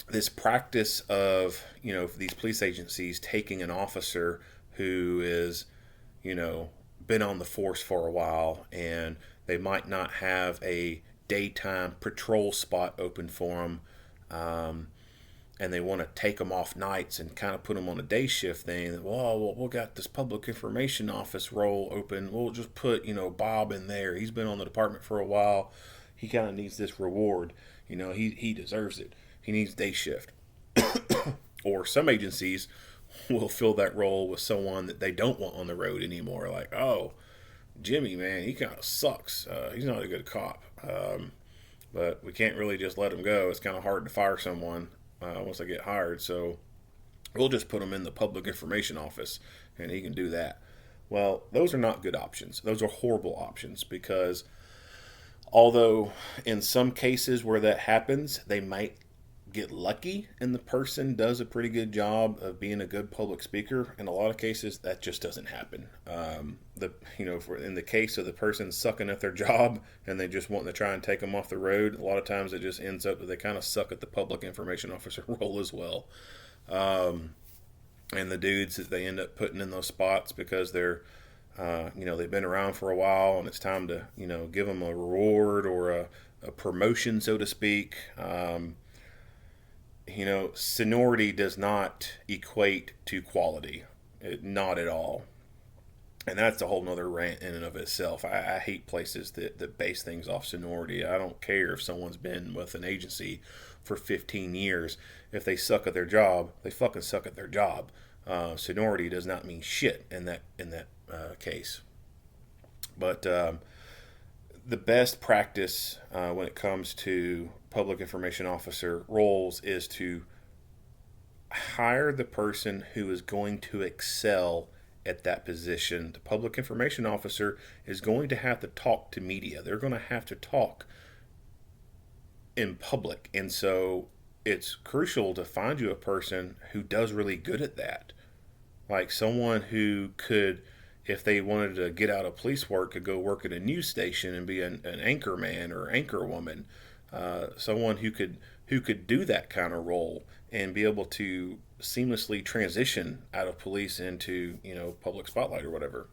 This practice of, these police agencies taking an officer who is, been on the force for a while, and they might not have a daytime patrol spot open for them, and they want to take them off nights and kind of put them on a day shift thing. Well, we got this public information office role open. We'll just put, Bob in there. He's been on the department for a while. He kind of needs this reward. He deserves it. He needs day shift. Or some agencies will fill that role with someone that they don't want on the road anymore. Like, oh, Jimmy, man, he kind of sucks. He's not a good cop. But we can't really just let him go. It's kind of hard to fire someone once they get hired. So we'll just put him in the public information office, and he can do that. Well, those are not good options. Those are horrible options, because although in some cases where that happens, they might get lucky and the person does a pretty good job of being a good public speaker, in a lot of cases that just doesn't happen. In the case of the person sucking at their job and they just want to try and take them off the road, a lot of times it just ends up that they kind of suck at the public information officer role as well. And the dudes that they end up putting in those spots because they're they've been around for a while, and it's time to give them a reward or a promotion, so to speak. Seniority does not equate to quality. Not at all. And that's a whole nother rant in and of itself. I hate places that base things off seniority. I don't care if someone's been with an agency for 15 years. If they suck at their job, they fucking suck at their job. Seniority does not mean shit in that case. But the best practice when it comes to public information officer roles is to hire the person who is going to excel at that position. The public information officer is going to have to talk to media. They're going to have to talk in public. And so it's crucial to find you a person who does really good at that. Like someone who could, if they wanted to get out of police work, could go work at a news station and be an anchor man or anchor woman. Someone who could do that kind of role and be able to seamlessly transition out of police into public spotlight or whatever.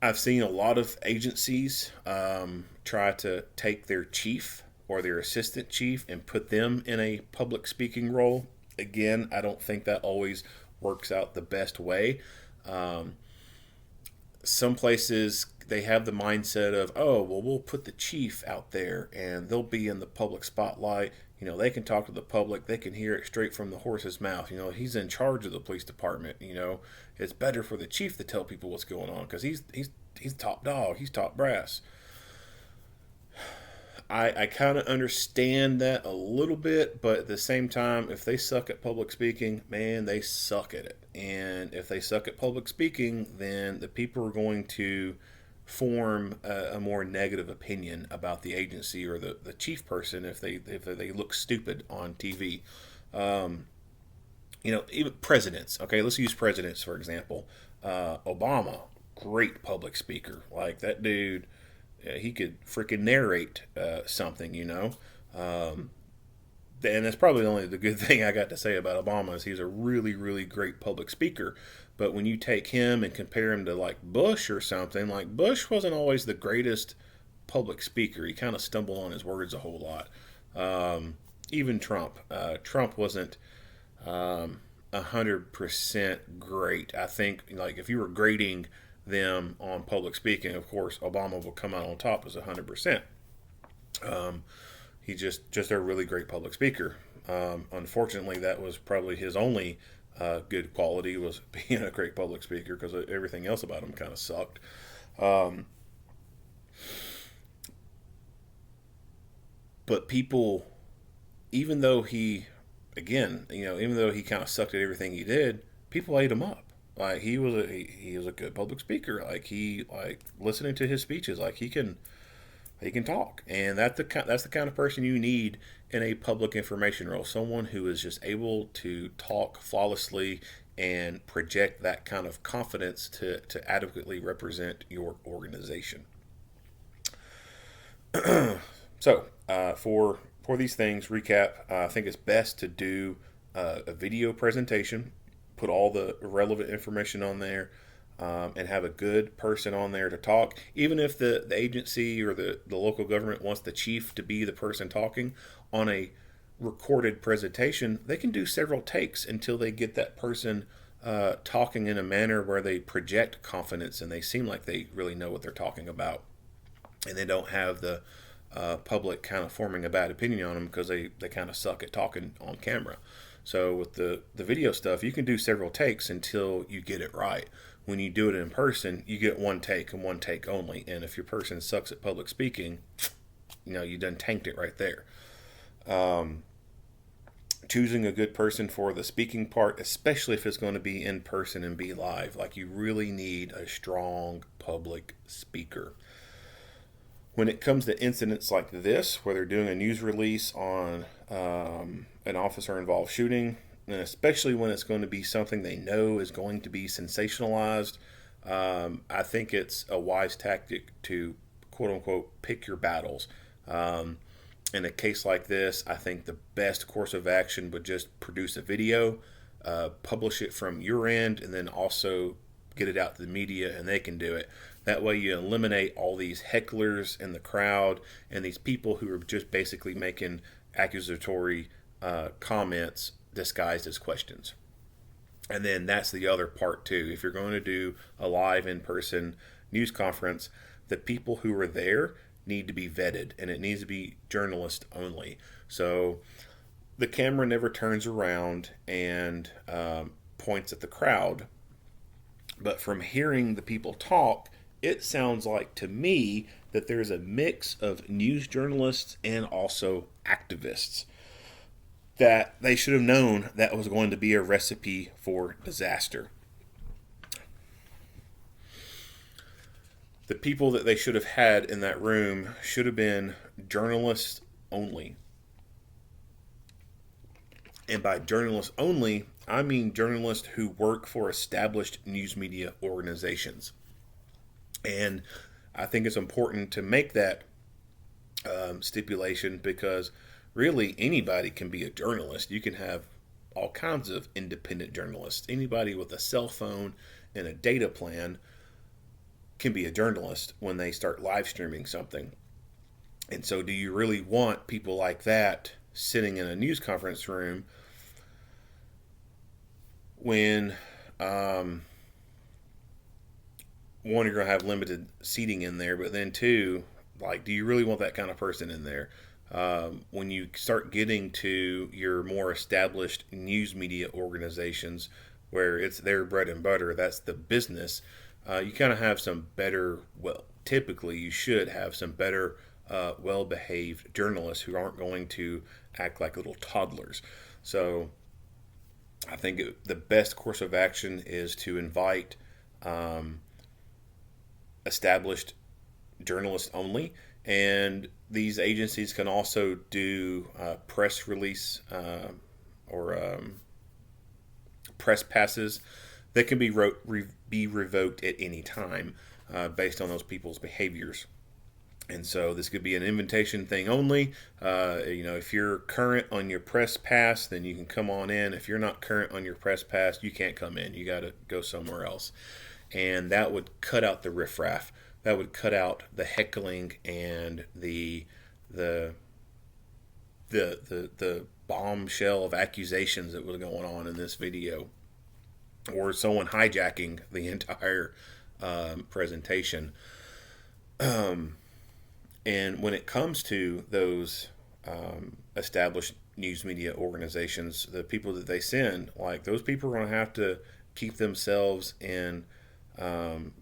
I've seen a lot of agencies try to take their chief or their assistant chief and put them in a public speaking role. Again, I don't think that always works out the best way. Some places they have the mindset of, oh, well, we'll put the chief out there and they'll be in the public spotlight. They can talk to the public. They can hear it straight from the horse's mouth. He's in charge of the police department. It's better for the chief to tell people what's going on because he's top dog. He's top brass. I kind of understand that a little bit, but at the same time, if they suck at public speaking, man, they suck at it. And if they suck at public speaking, then the people are going to form a more negative opinion about the agency or the chief person if they look stupid on TV. Even presidents. Okay, let's use presidents for example. Obama great public speaker. Like that dude, he could freaking narrate something, you know. And that's probably only the good thing I got to say about Obama is he's a really, really great public speaker. But when you take him and compare him to like Bush or something, like Bush wasn't always the greatest public speaker. He kind of stumbled on his words a whole lot. Even Trump. Trump wasn't 100% great. I think like if you were grading them on public speaking, of course, Obama will come out on top as 100%. He's just a really great public speaker. Unfortunately, that was probably his only good quality was being a great public speaker because everything else about him kind of sucked. But people, even though he, again, even though he kind of sucked at everything he did, people ate him up. Like he was a good public speaker. Like listening to his speeches, like he can talk, and that's the kind of person you need in a public information role. Someone who is just able to talk flawlessly and project that kind of confidence to adequately represent your organization. So for these things, recap. I think it's best to do a video presentation, put all the relevant information on there. And have a good person on there to talk. Even if the agency or the local government wants the chief to be the person talking on a recorded presentation, they can do several takes until they get that person talking in a manner where they project confidence and they seem like they really know what they're talking about. And they don't have the public kind of forming a bad opinion on them because they kind of suck at talking on camera. So with the video stuff, you can do several takes until you get it right. When you do it in person, you get one take and one take only. And if your person sucks at public speaking, you done tanked it right there. Choosing a good person for the speaking part, especially if it's going to be in person and be live. Like you really need a strong public speaker. When it comes to incidents like this, where they're doing a news release on an officer-involved shooting, and especially when it's going to be something they know is going to be sensationalized, I think it's a wise tactic to, quote-unquote, pick your battles. In a case like this, I think the best course of action would just produce a video, publish it from your end, and then also get it out to the media, and they can do it. That way you eliminate all these hecklers in the crowd and these people who are just basically making accusatory comments disguised as questions. And then that's the other part too. If you're going to do a live in-person news conference, the people who are there need to be vetted, and it needs to be journalist only. So the camera never turns around and points at the crowd. But from hearing the people talk, it sounds like to me that there's a mix of news journalists and also activists. That they should have known that was going to be a recipe for disaster. The people that they should have had in that room should have been journalists only. And by journalists only, I mean journalists who work for established news media organizations. And I think it's important to make that stipulation because really anybody can be a journalist. You can have all kinds of independent journalists. Anybody with a cell phone and a data plan can be a journalist when they start live streaming something. And so do you really want people like that sitting in a news conference room when one, you're going to have limited seating in there, but then two, like, do you really want that kind of person in there? When you start getting to your more established news media organizations where it's their bread and butter, that's the business, you kind of have some better, well, typically you should have some better, well-behaved journalists who aren't going to act like little toddlers. So I think the best course of action is to invite established journalists only, and these agencies can also do press release or press passes that can be be revoked at any time based on those people's behaviors. And so this could be an invitation thing only. If you're current on your press pass, then you can come on in. If you're not current on your press pass, you can't come in. You got to go somewhere else. And that would cut out the riffraff. That would cut out the heckling and the bombshell of accusations that was going on in this video, or someone hijacking the entire presentation. And when it comes to those established news media organizations, the people that they send, like, those people are going to have to keep themselves in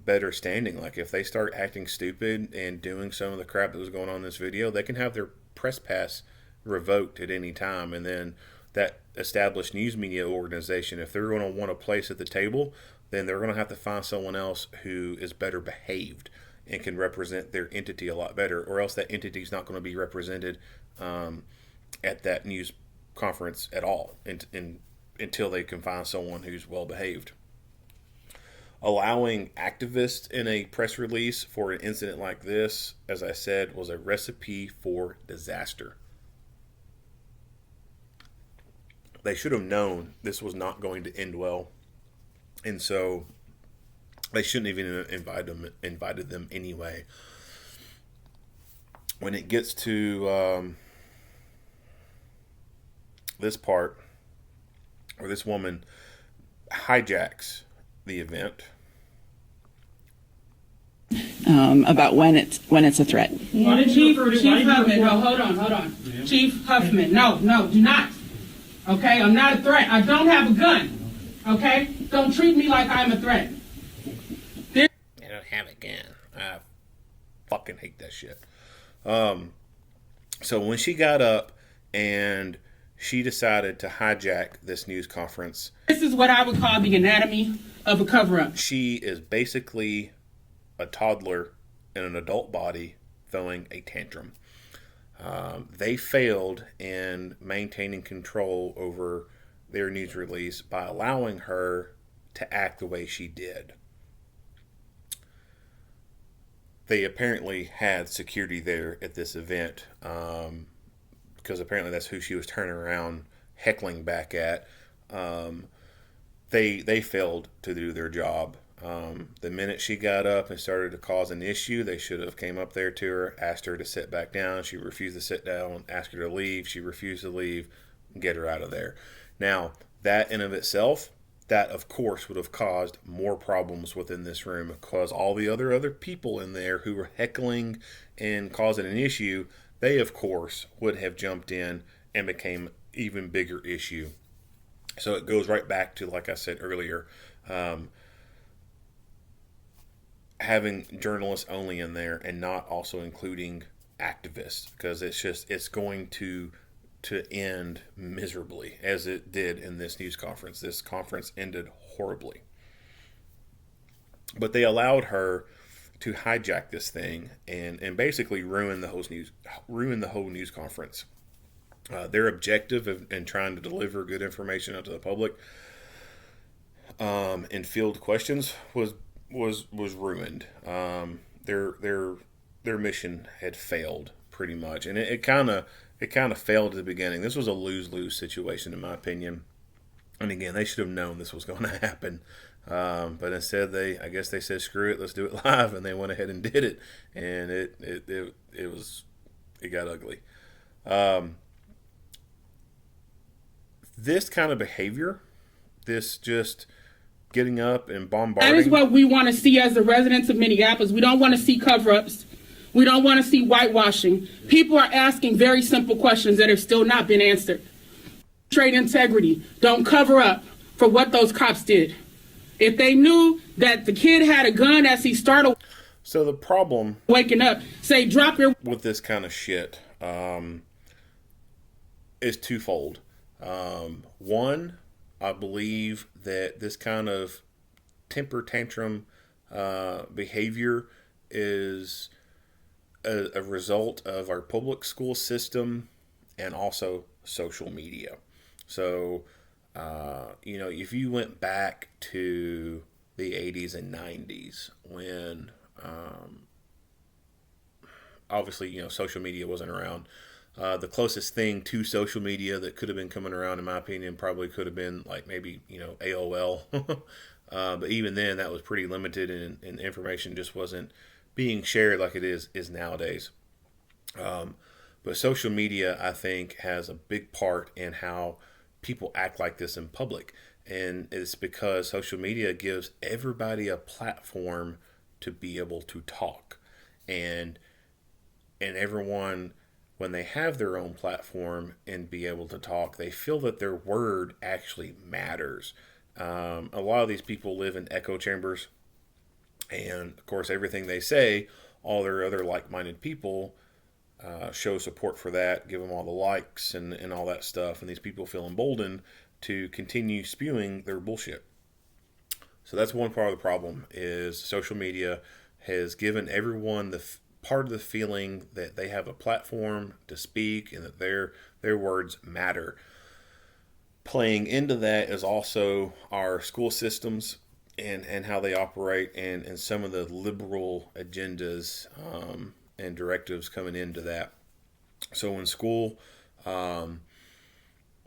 better standing. Like, if they start acting stupid and doing some of the crap that was going on in this video, they can have their press pass revoked at any time. And then that established news media organization, if they're going to want a place at the table, then they're going to have to find someone else who is better behaved and can represent their entity a lot better, or else that entity is not going to be represented at that news conference at all until they can find someone who's well behaved. Allowing activists in a press release for an incident like this, as I said, was a recipe for disaster. They should have known this was not going to end well, and so they shouldn't even invited them anyway. When it gets to this part, where this woman hijacks the event, about when it's a threat. Chief Huffman, no, hold on. Yeah. Chief Huffman, no, do not. Okay, I'm not a threat. I don't have a gun. Okay, don't treat me like I'm a threat. I don't have a gun. I fucking hate that shit. So when she got up and she decided to hijack this news conference, this is what I would call the anatomy of a cover-up. She is basically a toddler in an adult body throwing a tantrum. They failed in maintaining control over their news release by allowing her to act the way she did. They apparently had security there at this event because apparently that's who she was turning around heckling back at. They failed to do their job. The minute she got up and started to cause an issue, they should have came up there to her, asked her to sit back down. She refused to sit down, asked her to leave. She refused to leave, get her out of there. Now, that in of itself, that of course would have caused more problems within this room, because all the other people in there who were heckling and causing an issue, they of course would have jumped in and became even bigger issue. So it goes right back to, like I said earlier, having journalists only in there and not also including activists, because it's going to end miserably, as it did in this news conference. This conference ended horribly. But they allowed her to hijack this thing and basically ruin the whole news conference. Their objective in trying to deliver good information out to the public in field questions was ruined. Their mission had failed pretty much, and it kind of failed at the beginning. This was a lose-lose situation, in my opinion. And again, they should have known this was going to happen. But instead, I guess they said, "Screw it, let's do it live," and they went ahead and did it, and it got ugly. This kind of behavior, this just getting up and bombarding, that is what we want to see as the residents of Minneapolis. We don't want to see cover-ups. We don't want to see whitewashing. People are asking very simple questions that have still not been answered. Trade integrity. Don't cover up for what those cops did. If they knew that the kid had a gun as he started So the problem waking up, say, drop your... with this kind of shit is twofold. One, I believe that this kind of temper tantrum behavior is a result of our public school system and also social media. So if you went back to the 80s and 90s when obviously, social media wasn't around. The closest thing to social media that could have been coming around, in my opinion, probably could have been like maybe, AOL. But even then, that was pretty limited, and information just wasn't being shared like it is nowadays. But social media, I think, has a big part in how people act like this in public. And it's because social media gives everybody a platform to be able to talk. And everyone, when they have their own platform and be able to talk, they feel that their word actually matters. A lot of these people live in echo chambers, and of course, everything they say, all their other like-minded people show support for that, give them all the likes and all that stuff, and these people feel emboldened to continue spewing their bullshit. So that's one part of the problem, is social media has given everyone part of the feeling that they have a platform to speak and that their words matter. Playing into that is also our school systems and how they operate, and some of the liberal agendas and directives coming into that. So in school,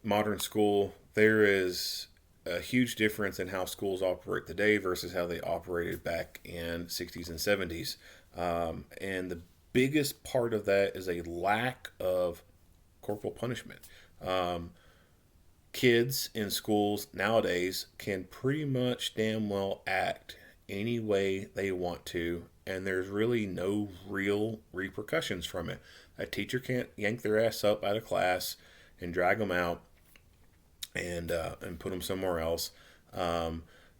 modern school, there is a huge difference in how schools operate today versus how they operated back in 60s and 70s. And the biggest part of that is a lack of corporal punishment. Kids in schools nowadays can pretty much damn well act any way they want to, and there's really no real repercussions from it. A teacher can't yank their ass up out of class and drag them out and put them somewhere else.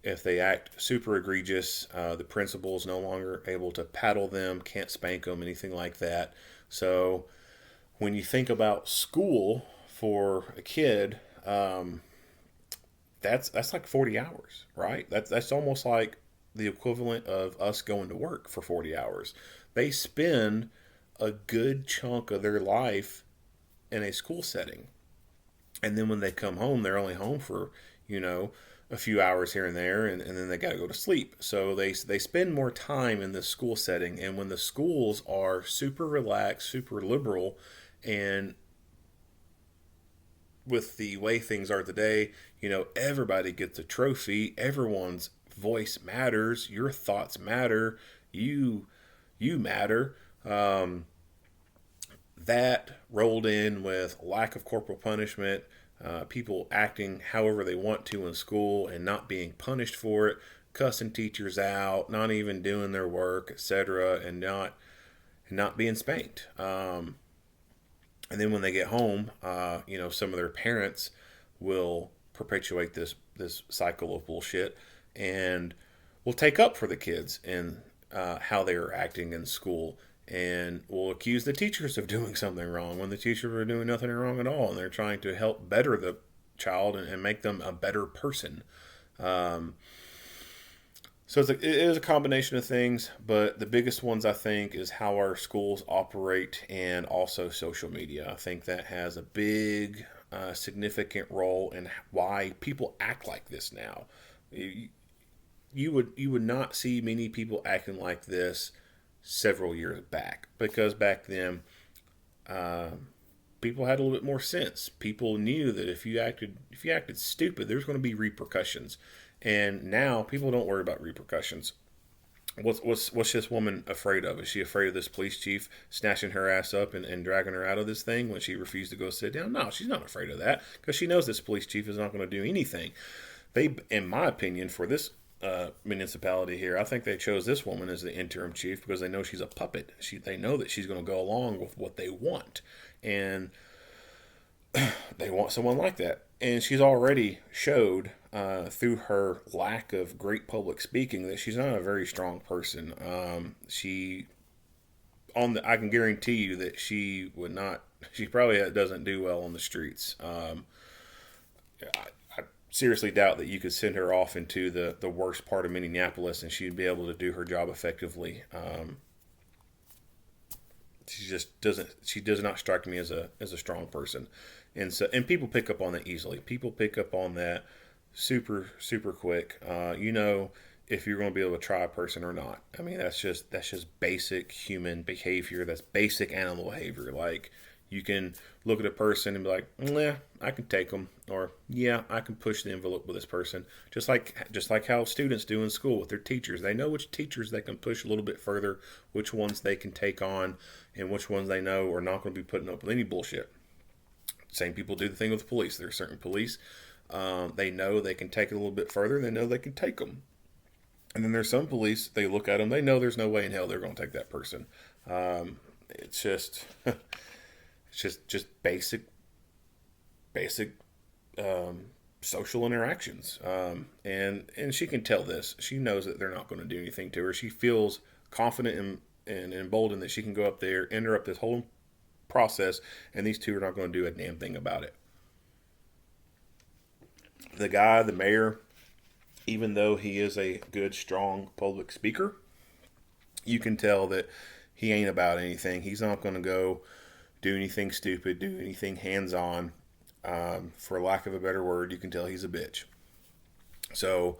If they act super egregious, the principal is no longer able to paddle them, can't spank them, anything like that. So when you think about school for a kid, that's like 40 hours, right? That's almost like the equivalent of us going to work for 40 hours. They spend a good chunk of their life in a school setting. And then when they come home, they're only home for, a few hours here and there, and then they got to go to sleep. So they spend more time in the school setting. And when the schools are super relaxed, super liberal, and with the way things are today, everybody gets a trophy. Everyone's voice matters. Your thoughts matter. You matter. That rolled in with lack of corporal punishment, people acting however they want to in school and not being punished for it, cussing teachers out, not even doing their work, etc., and not being spanked. And then when they get home, some of their parents will perpetuate this cycle of bullshit and will take up for the kids and how they are acting in school, and will accuse the teachers of doing something wrong when the teachers are doing nothing wrong at all, and they're trying to help better the child and make them a better person. So it is a combination of things, but the biggest ones, I think, is how our schools operate and also social media. I think that has a big, significant role in why people act like this now. You would not see many people acting like this several years back, because back then people had a little bit more sense. People knew that if you acted stupid, there's going to be repercussions. And now people don't worry about repercussions. What's this woman afraid of? Is she afraid of this police chief snatching her ass up and dragging her out of this thing when she refused to go sit down? No, she's not afraid of that, because she knows this police chief is not going to do anything. They, in my opinion, for this municipality here, I think they chose this woman as the interim chief because they know she's a puppet. They know that she's going to go along with what they want, and they want someone like that. And she's already showed through her lack of great public speaking that she's not a very strong person. I can guarantee you that she probably doesn't do well on the streets. I seriously doubt that you could send her off into the worst part of Minneapolis and she'd be able to do her job effectively. She's she does not strike me as a strong person. And people pick up on that easily. People pick up on that super quick. If you're going to be able to try a person or not. I mean, that's just basic human behavior. That's basic animal behavior. Like, you can look at a person and be like, yeah, I can take them, or yeah, I can push the envelope with this person. Just like how students do in school with their teachers. They know which teachers they can push a little bit further, which ones they can take on, and which ones they know are not going to be putting up with any bullshit. Same people do the thing with police. There are certain police, they know they can take it a little bit further. They know they can take them. And then there's some police, they look at them, they know there's no way in hell they're going to take that person. It's just, just basic social interactions. And she can tell this. She knows that they're not going to do anything to her. She feels confident and emboldened that she can go up there, interrupt this whole process, and these two are not going to do a damn thing about it. The mayor, even though he is a good, strong public speaker, you can tell that he ain't about anything. He's not going to go do anything stupid, do anything hands-on. For lack of a better word, you can tell he's a bitch. So,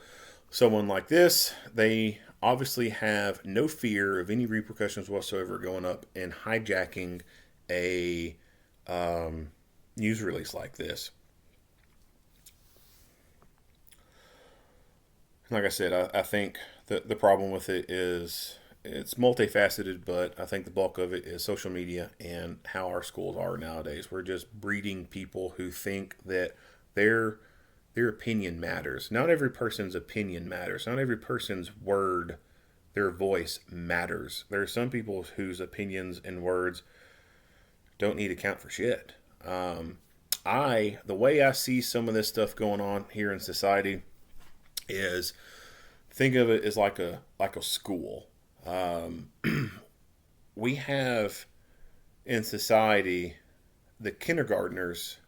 someone like this, they obviously have no fear of any repercussions whatsoever going up and hijacking a news release like this. Like I said, I think the problem with it is it's multifaceted, but I think the bulk of it is social media and how our schools are nowadays. We're just breeding people who think that their opinion matters. Not every person's opinion matters. Not every person's word, their voice matters. There are some people whose opinions and words don't need to count for shit. The way I see some of this stuff going on here in society is, think of it as like a school. We have in society the kindergartners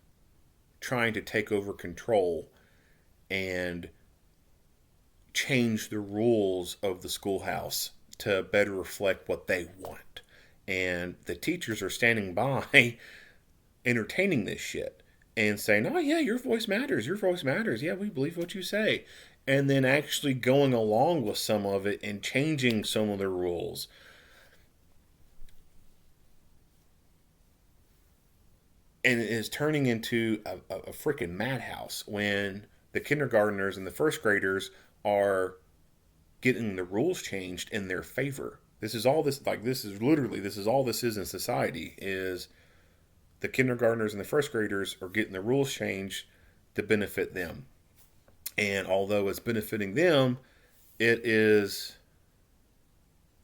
trying to take over control and change the rules of the schoolhouse to better reflect what they want. And the teachers are standing by entertaining this shit and saying, oh yeah, your voice matters. Your voice matters. Yeah, we believe what you say. And then actually going along with some of it and changing some of the rules. And it is turning into a freaking madhouse when the kindergartners and the first graders are getting the rules changed in their favor. This is all this in society, is the kindergartners and the first graders are getting the rules changed to benefit them. And although it's benefiting them, it is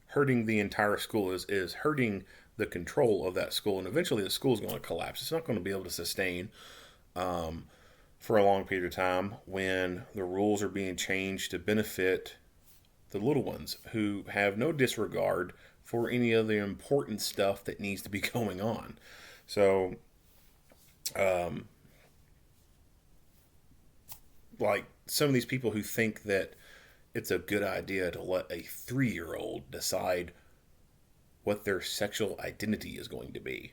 hurting the entire school, is hurting the control of that school. And eventually the school is going to collapse. It's not going to be able to sustain for a long period of time when the rules are being changed to benefit the little ones who have no disregard for any of the important stuff that needs to be going on. So, like some of these people who think that it's a good idea to let a 3-year-old decide what their sexual identity is going to be.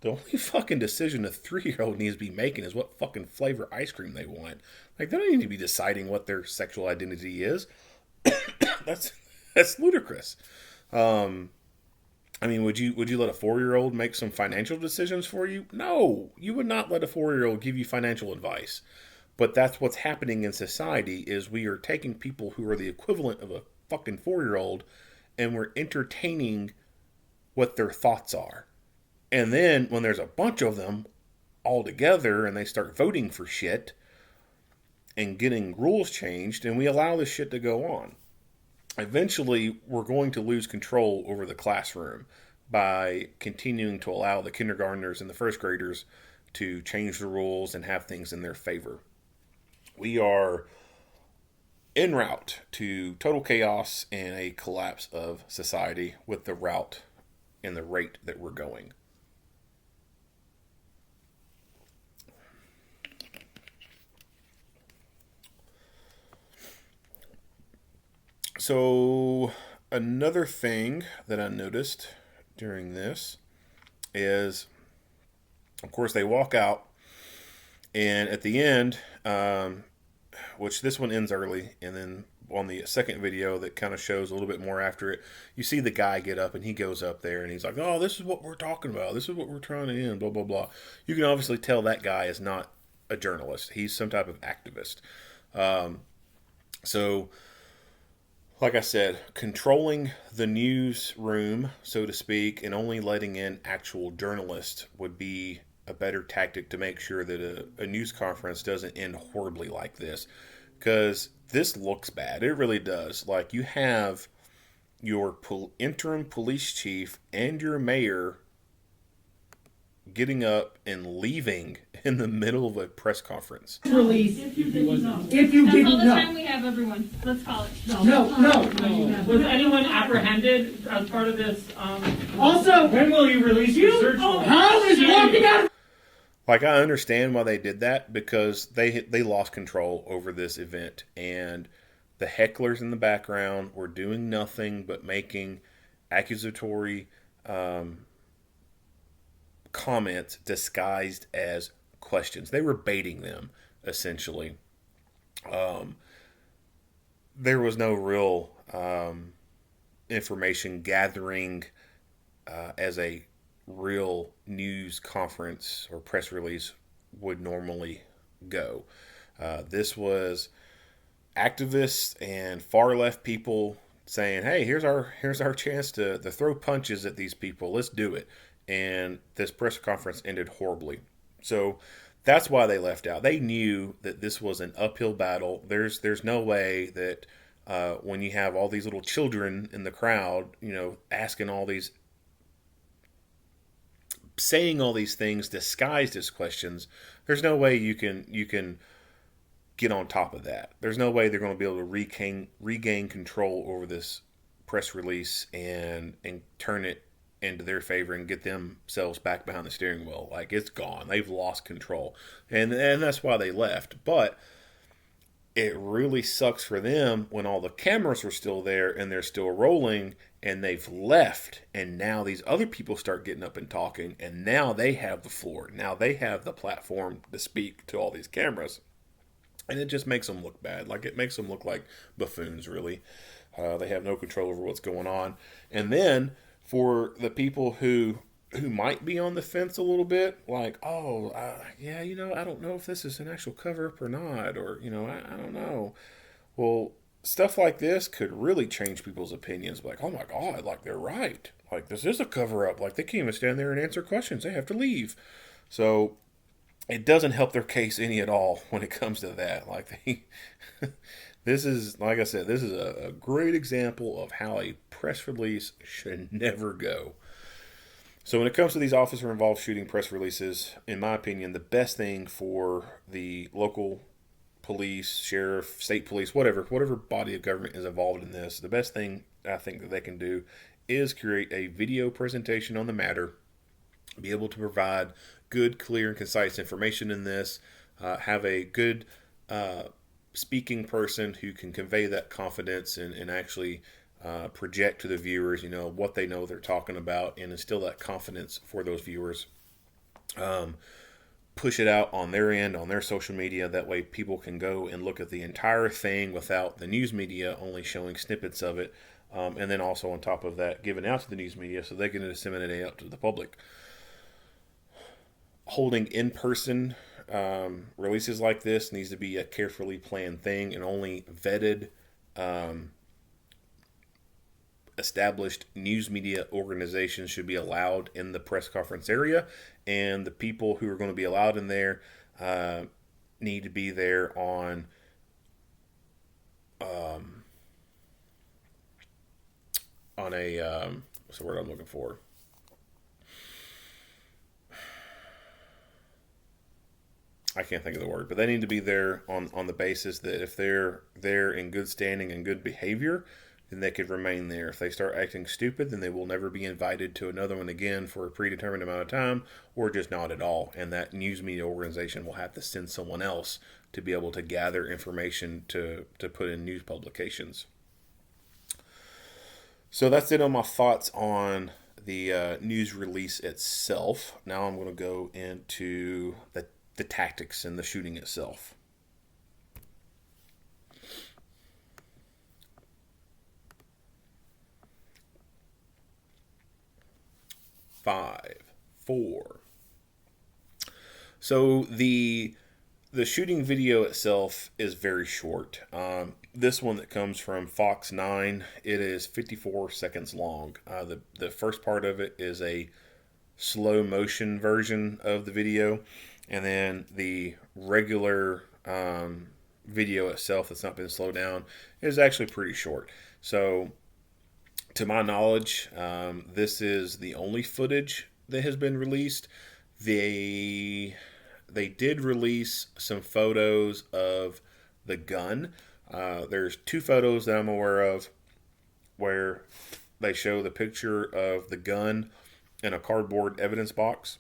The only fucking decision a 3-year-old needs to be making is what fucking flavor ice cream they want. Like, they don't need to be deciding what their sexual identity is. That's ludicrous. I mean, would you let a 4-year-old make some financial decisions for you? No, you would not let a 4-year-old give you financial advice. But that's what's happening in society, is we are taking people who are the equivalent of a fucking 4-year-old and we're entertaining what their thoughts are. And then when there's a bunch of them all together and they start voting for shit and getting rules changed, and we allow this shit to go on, eventually we're going to lose control over the classroom by continuing to allow the kindergartners and the first graders to change the rules and have things in their favor. We are en route to total chaos and a collapse of society with the route and the rate that we're going. So, another thing that I noticed during this is, of course, they walk out, and at the end, which this one ends early, and then on the second video that kind of shows a little bit more after it, you see the guy get up, and he goes up there, and he's like, oh, this is what we're talking about. This is what we're trying to end, blah, blah, blah. You can obviously tell that guy is not a journalist. He's some type of activist. So, like I said, controlling the newsroom, so to speak, and only letting in actual journalists would be a better tactic to make sure that a news conference doesn't end horribly like this. Because this looks bad. It really does. Like, you have your interim police chief and your mayor getting up and leaving in the middle of a press conference. Release. If you didn't know. If you That's all didn't the know. time we have, everyone. Let's call it. No. Was anyone apprehended as part of this? Also, When will you release your search warrant? how is walking out of Like, I understand why they did that, because they lost control over this event, and the hecklers in the background were doing nothing but making accusatory comments disguised as questions. They were baiting them, essentially. There was no real information gathering as a real news conference or press release would normally go. This was activists and far left people saying, hey, here's our chance to throw punches at these people. Let's do it. And this press conference ended horribly. So that's why they left out. They knew that this was an uphill battle. There's no way that when you have all these little children in the crowd, asking all these, saying all these things disguised as questions, there's no way you can get on top of that. There's no way they're going to be able to regain control over this press release and turn it into their favor and get themselves back behind the steering wheel. Like, it's gone. They've lost control. And that's why they left. But it really sucks for them when all the cameras are still there and they're still rolling and they've left. And now these other people start getting up and talking, and now they have the floor. Now they have the platform to speak to all these cameras. And it just makes them look bad. Like, it makes them look like buffoons, really. They have no control over what's going on. And then for the people who might be on the fence a little bit, like, I don't know if this is an actual cover-up or not, or, I don't know. Well, stuff like this could really change people's opinions. Like, oh my God, like, they're right. Like, this is a cover-up. Like, they can't even stand there and answer questions. They have to leave. So it doesn't help their case any at all when it comes to that. Like, this is, like I said, this is a great example of how a press release should never go. So when it comes to these officer-involved shooting press releases, in my opinion, the best thing for the local police, sheriff, state police, whatever body of government is involved in this, the best thing I think that they can do is create a video presentation on the matter, be able to provide good, clear, and concise information in this, have a good speaking person who can convey that confidence and actually project to the viewers, what they know they're talking about, and instill that confidence for those viewers. Push it out on their end, on their social media. That way people can go and look at the entire thing without the news media only showing snippets of it. And then also on top of that, giving out to the news media so they can disseminate it out to the public. Holding in-person releases like this needs to be a carefully planned thing, and only vetted, established news media organizations should be allowed in the press conference area, and the people who are going to be allowed in there need to be there on a what's the word I'm looking for? I can't think of the word, but they need to be there on the basis that if they're there in good standing and good behavior, then they could remain there. If they start acting stupid, then they will never be invited to another one again for a predetermined amount of time, or just not at all. And that news media organization will have to send someone else to be able to gather information to put in news publications. So that's it on my thoughts on the news release itself. Now I'm going to go into the tactics and the shooting itself. Five, four. So the shooting video itself is very short. This one that comes from Fox 9, it is 54 seconds long. The first part of it is a slow motion version of the video, and then the regular video itself that's not been slowed down is actually pretty short. So to my knowledge, this is the only footage that has been released. They did release some photos of the gun. There's 2 photos that I'm aware of where they show the picture of the gun in a cardboard evidence box,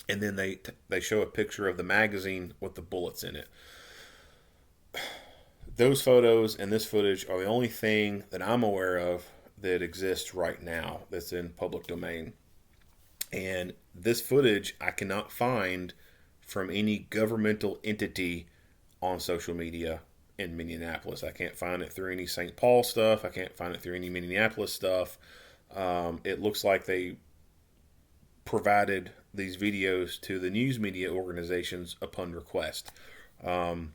and then they show a picture of the magazine with the bullets in it. Those photos and this footage are the only thing that I'm aware of that exists right now that's in public domain. And this footage I cannot find from any governmental entity on social media in Minneapolis. I can't find it through any St. Paul stuff. I can't find it through any Minneapolis stuff. It looks like they provided these videos to the news media organizations upon request. And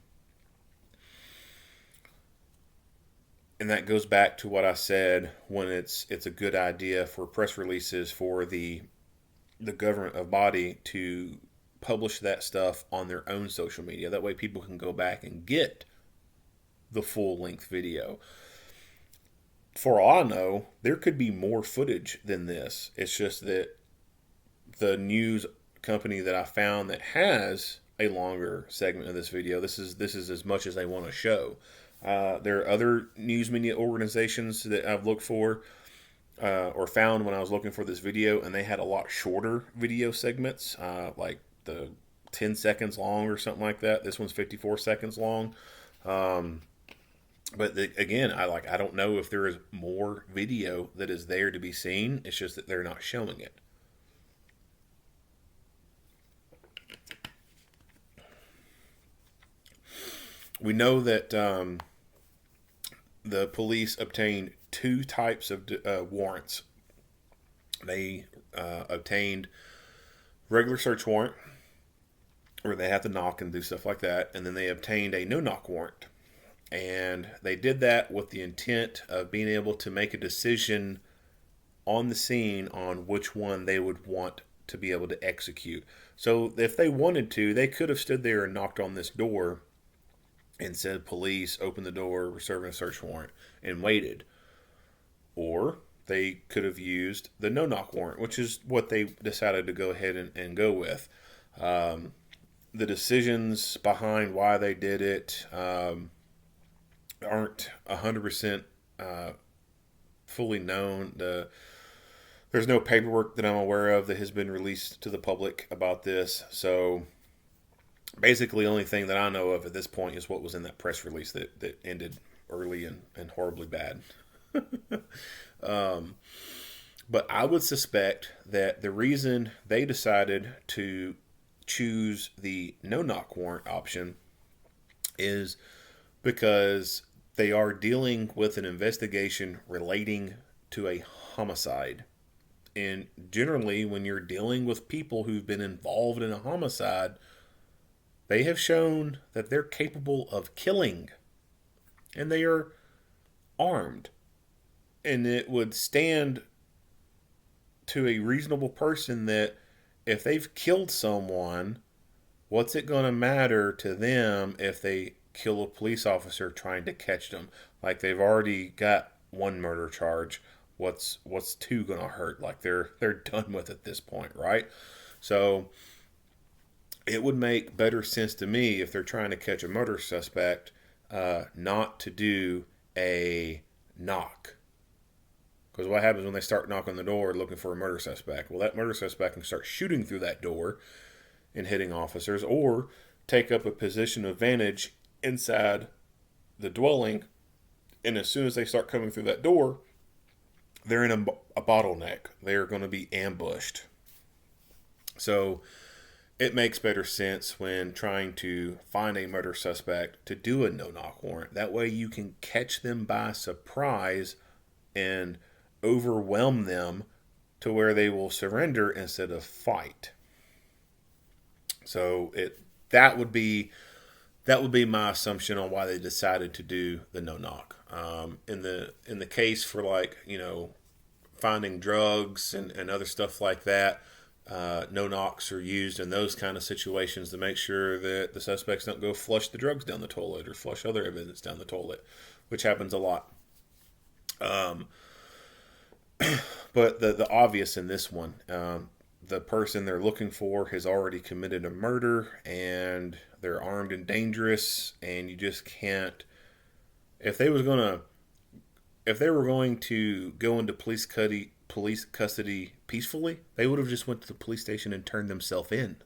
that goes back to what I said when it's a good idea for press releases for the government of body to publish that stuff on their own social media. That way people can go back and get the full-length video. For all I know, there could be more footage than this. It's just that the news company that I found that has a longer segment of this video, this is as much as they want to show. There are other news media organizations that I've looked for or found when I was looking for this video, and they had a lot shorter video segments, like the 10 seconds long or something like that. This one's 54 seconds long. But again, I don't know if there is more video that is there to be seen. It's just that they're not showing it. We know that the police obtained 2 types of warrants. They obtained regular search warrant, where they have to knock and do stuff like that, and then they obtained a no-knock warrant. And they did that with the intent of being able to make a decision on the scene on which one they would want to be able to execute. So if they wanted to, they could have stood there and knocked on this door and said, "Police, open the door, we're serving a search warrant," and waited. Or they could have used the no-knock warrant, which is what they decided to go ahead and go with. The decisions behind why they did it aren't 100% fully known. There's no paperwork that I'm aware of that has been released to the public about this. So basically, the only thing that I know of at this point is what was in that press release that ended early and horribly bad. But I would suspect that the reason they decided to choose the no-knock warrant option is because they are dealing with an investigation relating to a homicide. And generally, when you're dealing with people who've been involved in a homicide, they have shown that they're capable of killing. And they are armed. And it would stand to a reasonable person that if they've killed someone, what's it going to matter to them if they kill a police officer trying to catch them? Like, they've already got 1 murder charge. What's 2 going to hurt? Like, they're done with at this point, right? So it would make better sense to me if they're trying to catch a murder suspect, not to do a knock. Because what happens when they start knocking on the door looking for a murder suspect? Well, that murder suspect can start shooting through that door and hitting officers, or take up a position of vantage inside the dwelling. And as soon as they start coming through that door, they're in a bottleneck. They're going to be ambushed. So it makes better sense when trying to find a murder suspect to do a no-knock warrant. That way you can catch them by surprise and overwhelm them to where they will surrender instead of fight. So that would be my assumption on why they decided to do the no-knock. In the case for, like, finding drugs and other stuff like that, no knocks are used in those kind of situations to make sure that the suspects don't go flush the drugs down the toilet or flush other evidence down the toilet, which happens a lot. But the obvious in this one, the person they're looking for has already committed a murder and they're armed and dangerous, and you just can't. If they were going to go into police custody peacefully, they would have just went to the police station and turned themselves in.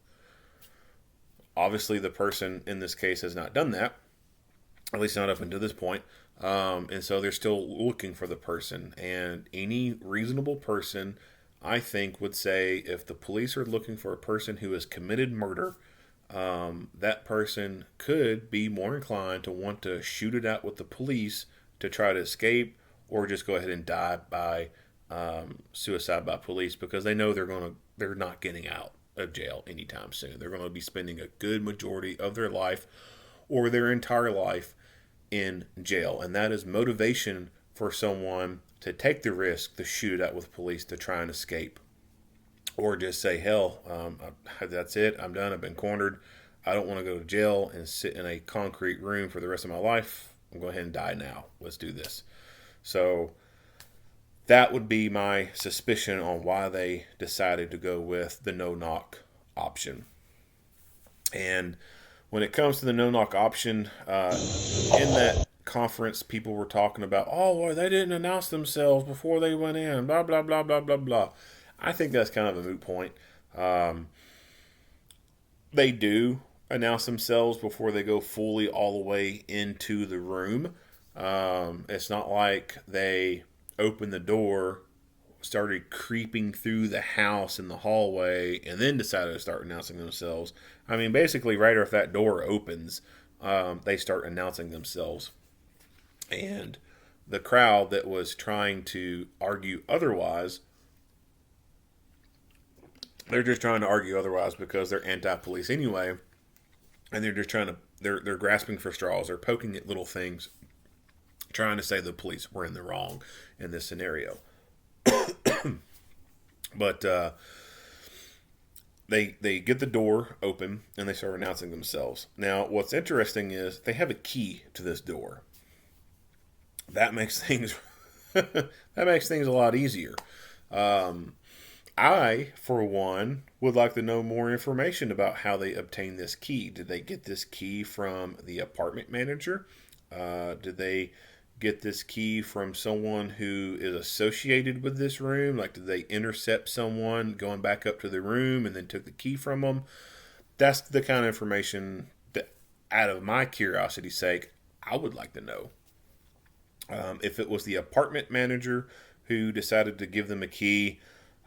Obviously, the person in this case has not done that, at least not up until this point. And so they're still looking for the person. And any reasonable person, I think, would say if the police are looking for a person who has committed murder, that person could be more inclined to want to shoot it out with the police to try to escape, or just go ahead and die by suicide by police, because they know they're not getting out of jail anytime soon. They're going to be spending a good majority of their life or their entire life in jail, and that is motivation for someone to take the risk to shoot it out with police to try and escape, or just say, hell, that's it, I'm done, I've been cornered, I don't want to go to jail and sit in a concrete room for the rest of my life, I'm going ahead and die now, let's do this. So that would be my suspicion on why they decided to go with the no-knock option. And when it comes to the no-knock option, in that conference, people were talking about, well, they didn't announce themselves before they went in, blah, blah, blah, blah, blah, blah. I think that's kind of a moot point. They do announce themselves before they go fully all the way into the room. It's not like they opened the door, started creeping through the house in the hallway, and then decided to start announcing themselves. I mean, basically, right after that door opens, they start announcing themselves. And the crowd that was trying to argue otherwise, they're just trying to argue otherwise because they're anti-police anyway, and they're just they're grasping for straws, they're poking at little things, trying to say the police were in the wrong in this scenario. But they get the door open and they start announcing themselves. Now, what's interesting is they have a key to this door. That makes things a lot easier. I, for one, would like to know more information about how they obtained this key. Did they get this key from the apartment manager? Did they get this key from someone who is associated with this room? Like, did they intercept someone going back up to the room and then took the key from them? That's the kind of information that, out of my curiosity's sake, I would like to know. If it was the apartment manager who decided to give them a key,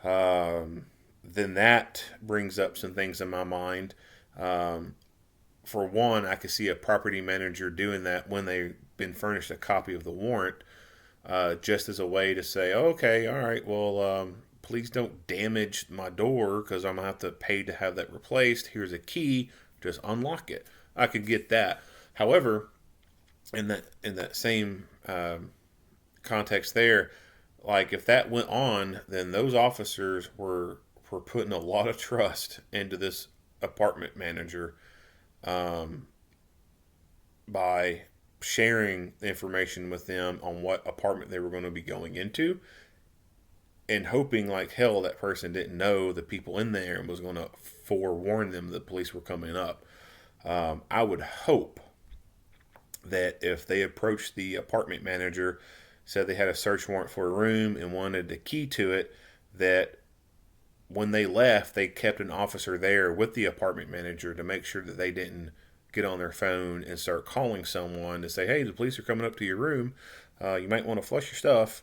then that brings up some things in my mind. For one, I could see a property manager doing that when they've been furnished a copy of the warrant, just as a way to say, okay, all right, well, please don't damage my door because I'm going to have to pay to have that replaced. Here's a key, just unlock it. I could get that. However, in that same context there, like, if that went on, then those officers were putting a lot of trust into this apartment manager by sharing information with them on what apartment they were going to be going into, and hoping like hell that person didn't know the people in there and was going to forewarn them the police were coming up. I would hope that if they approached the apartment manager, said they had a search warrant for a room and wanted the key to it, that when they left, they kept an officer there with the apartment manager to make sure that they didn't get on their phone and start calling someone to say, hey, the police are coming up to your room. You might want to flush your stuff.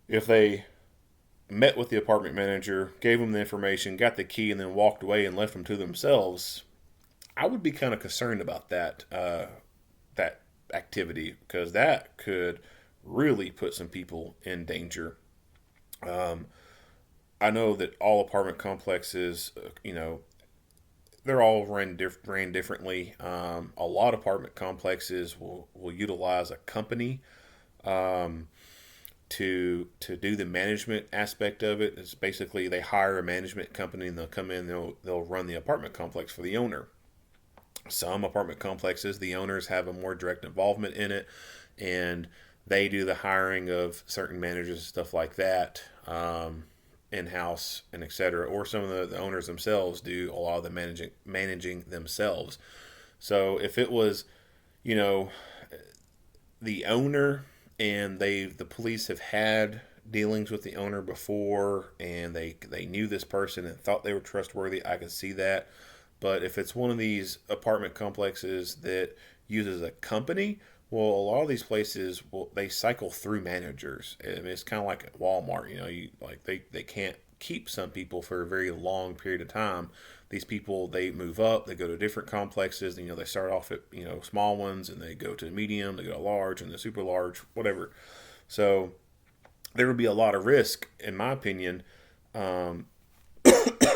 if they met with the apartment manager, gave them the information, got the key, and then walked away and left them to themselves, I would be kind of concerned about that activity, because that could really put some people in danger. I know that all apartment complexes, they're all ran differently. A lot of apartment complexes will utilize a company to do the management aspect of it. It's basically they hire a management company and they'll come in, they'll run the apartment complex for the owner. Some apartment complexes, the owners have a more direct involvement in it, and they do the hiring of certain managers and stuff like that, in-house and etc. Or some of the owners themselves do a lot of the managing themselves. So if it was, the owner, and the police have had dealings with the owner before, and they knew this person and thought they were trustworthy, I could see that. But if it's one of these apartment complexes that uses a company, well, a lot of these places, they cycle through managers. I mean, it's kind of like at Walmart. They can't keep some people for a very long period of time. These people, they move up, they go to different complexes. They start off at small ones, and they go to medium, they go to large, and the super large, whatever. So there would be a lot of risk, in my opinion.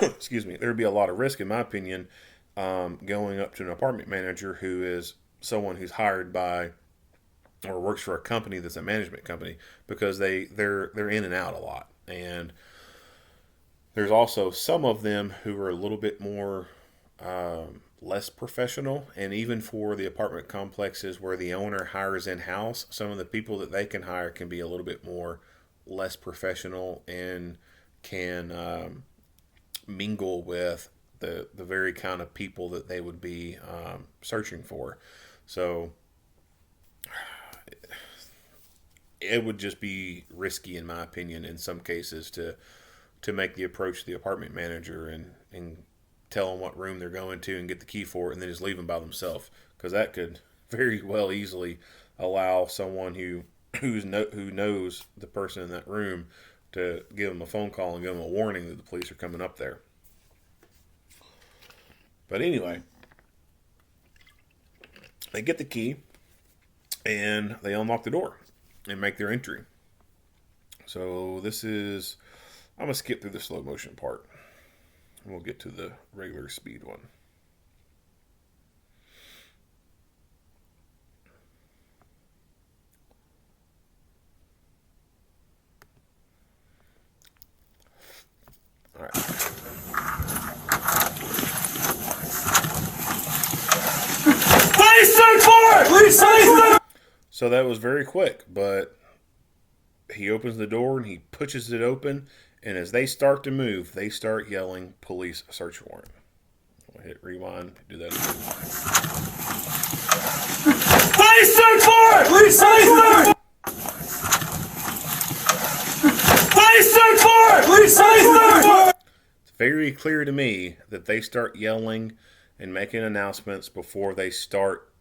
Excuse me. There would be a lot of risk, in my opinion, going up to an apartment manager who is someone who's hired by or works for a company that's a management company, because they're in and out a lot. And there's also some of them who are a little bit more less professional. And even for the apartment complexes where the owner hires in-house, some of the people that they can hire can be a little bit more less professional and can mingle with the very kind of people that they would be searching for. So it would just be risky, in my opinion, in some cases to make the approach to the apartment manager and tell them what room they're going to and get the key for it, and then just leave them by themselves, because that could very well easily allow someone who knows the person in that room to give them a phone call and give them a warning that the police are coming up there. But anyway, they get the key and they unlock the door and make their entry. So I'm going to skip through the slow motion part. And we'll get to the regular speed one. All right. Please search for it! Please search for it! So that was very quick, but he opens the door and he pushes it open, and as they start to move, they start yelling, "Police search warrant." I'll hit rewind, do that again. Please search for it! Please search for it! Please search for it! Please search for it! It's very clear to me that they start yelling and making announcements before they start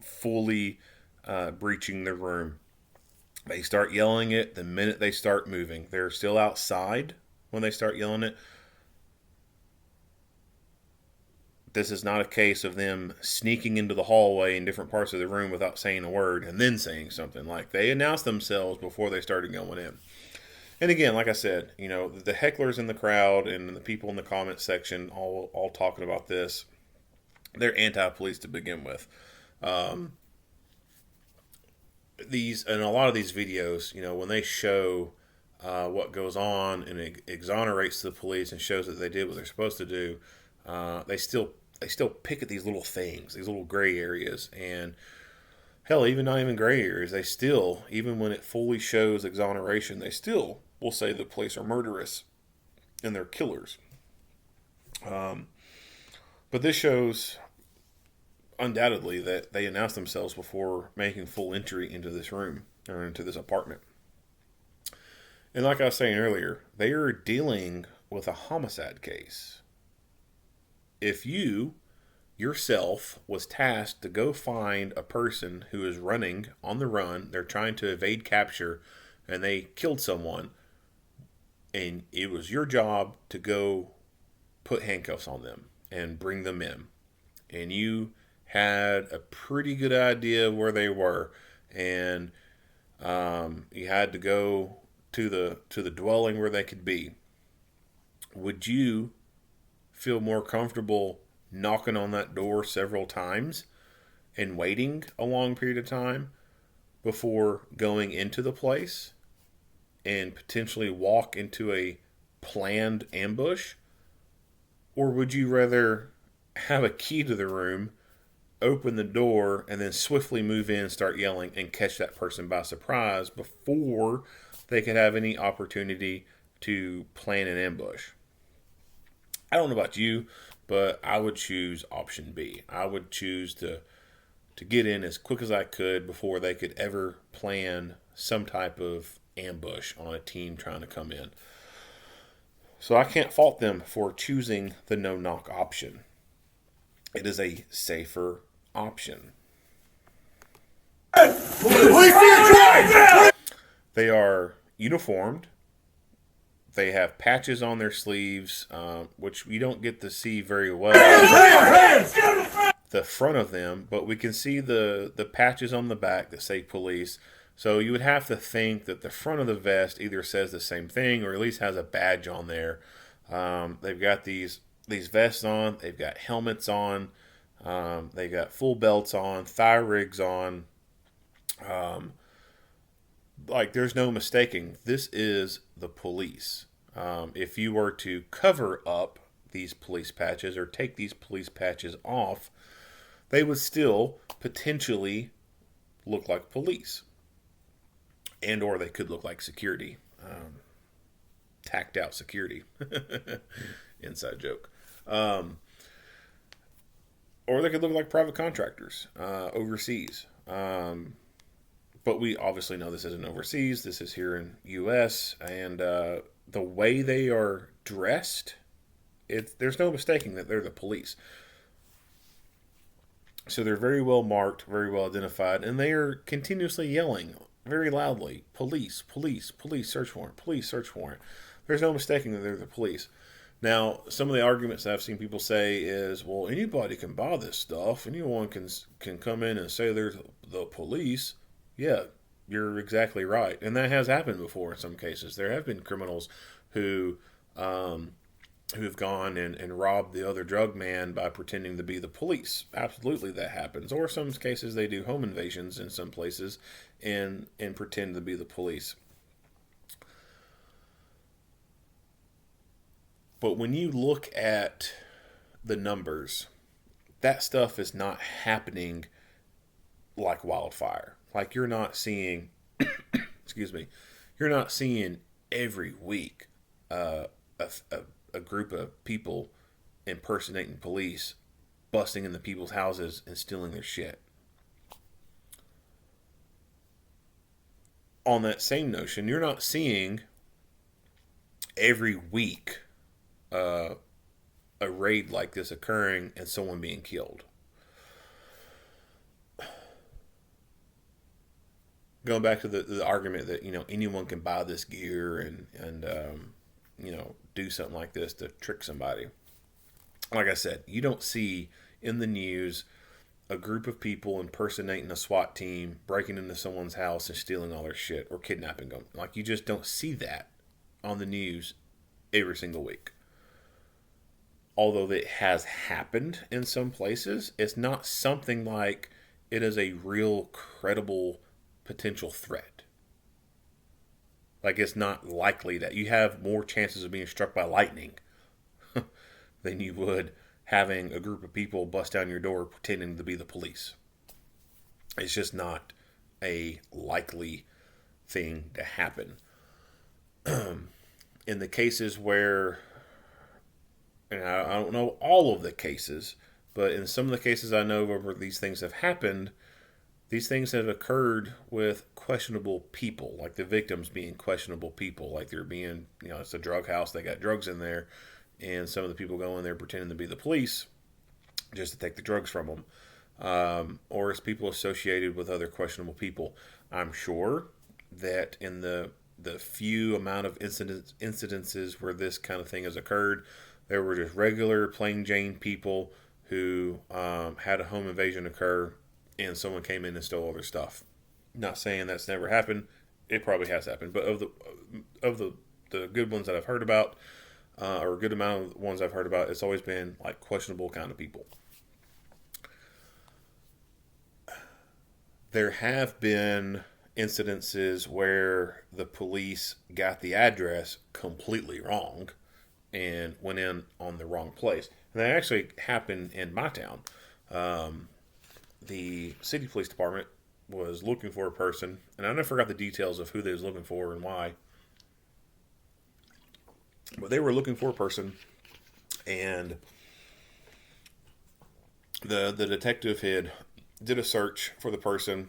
fully breaching the room. They start yelling it the minute they start moving. They're still outside when they start yelling it. This is not a case of them sneaking into the hallway in different parts of the room without saying a word and then saying something. Like, they announced themselves before they started going in. And again, like I said, the hecklers in the crowd and the people in the comment section all talking about this, they're anti-police to begin with. And a lot of these videos, when they show what goes on and it exonerates the police and shows that they did what they're supposed to do, they still pick at these little things, these little gray areas. And hell, even not even gray areas, they still, even when it fully shows exoneration, they still will say the police are murderous and they're killers. But this shows undoubtedly that they announced themselves before making full entry into this room or into this apartment. And like I was saying earlier, they are dealing with a homicide case. If you yourself was tasked to go find a person who is running on the run, they're trying to evade capture, and they killed someone, and it was your job to go put handcuffs on them and bring them in, and you had a pretty good idea of where they were, and you had to go to the dwelling where they could be, would you feel more comfortable knocking on that door several times and waiting a long period of time before going into the place and potentially walk into a planned ambush? Or would you rather have a key to the room, open the door, and then swiftly move in, start yelling, and catch that person by surprise before they could have any opportunity to plan an ambush? I don't know about you, but I would choose option B. I would choose to get in as quick as I could before they could ever plan some type of ambush on a team trying to come in. So I can't fault them for choosing the no-knock option. It is a safer option. They are uniformed. They have patches on their sleeves, which we don't get to see very well. The front of them, but we can see the patches on the back that say police. So you would have to think that the front of the vest either says the same thing or at least has a badge on there. They've got these vests on. They've got helmets on. They've got full belts on, thigh rigs on. Like, there's no mistaking. This is the police. If you were to cover up these police patches or take these police patches off, they would still potentially look like police. And or they could look like security. Tacked out security. Inside joke. Or they could look like private contractors overseas. But we obviously know this isn't overseas. This is here in U.S. And the way they are dressed, there's no mistaking that they're the police. So they're very well marked, very well identified, and they are continuously yelling very loudly, police, police, police, search warrant, police, search warrant. There's no mistaking that they're the police. Now, some of the arguments that I've seen people say is, well, anybody can buy this stuff. Anyone can come in and say they're the police. Yeah, you're exactly right. And that has happened before in some cases. There have been criminals who have gone and robbed the other drug man by pretending to be the police. Absolutely, that happens. Or some cases they do home invasions in some places and pretend to be the police. But when you look at the numbers, that stuff is not happening like wildfire. Like, you're not seeing, you're not seeing every week a group of people impersonating police, busting into people's houses and stealing their shit. On that same notion, you're not seeing every week a raid like this occurring and someone being killed. Going back to the argument that, anyone can buy this gear and do something like this to trick somebody. Like I said, you don't see in the news a group of people impersonating a SWAT team, breaking into someone's house and stealing all their shit or kidnapping them. Like, you just don't see that on the news every single week. Although it has happened in some places, it's not something like it is a real credible potential threat. Like, it's not likely that you have more chances of being struck by lightning than you would having a group of people bust down your door pretending to be the police. It's just not a likely thing to happen. In the cases where, and I don't know all of the cases, but in some of the cases I know where these things have happened, these things have occurred with questionable people, like the victims being questionable people, like they're being, it's a drug house, they got drugs in there, and some of the people go in there pretending to be the police just to take the drugs from them. Or it's people associated with other questionable people. I'm sure that in the few amount of incidences where this kind of thing has occurred, there were just regular plain Jane people who had a home invasion occur, and someone came in and stole all their stuff. Not saying that's never happened; it probably has happened. But of the good ones that I've heard about, or a good amount of ones I've heard about, it's always been like questionable kind of people. There have been incidences where the police got the address completely wrong and went in on the wrong place. And that actually happened in my town. The city police department was looking for a person, and I never forgot the details of who they was looking for and why. But they were looking for a person, and the detective had did a search for the person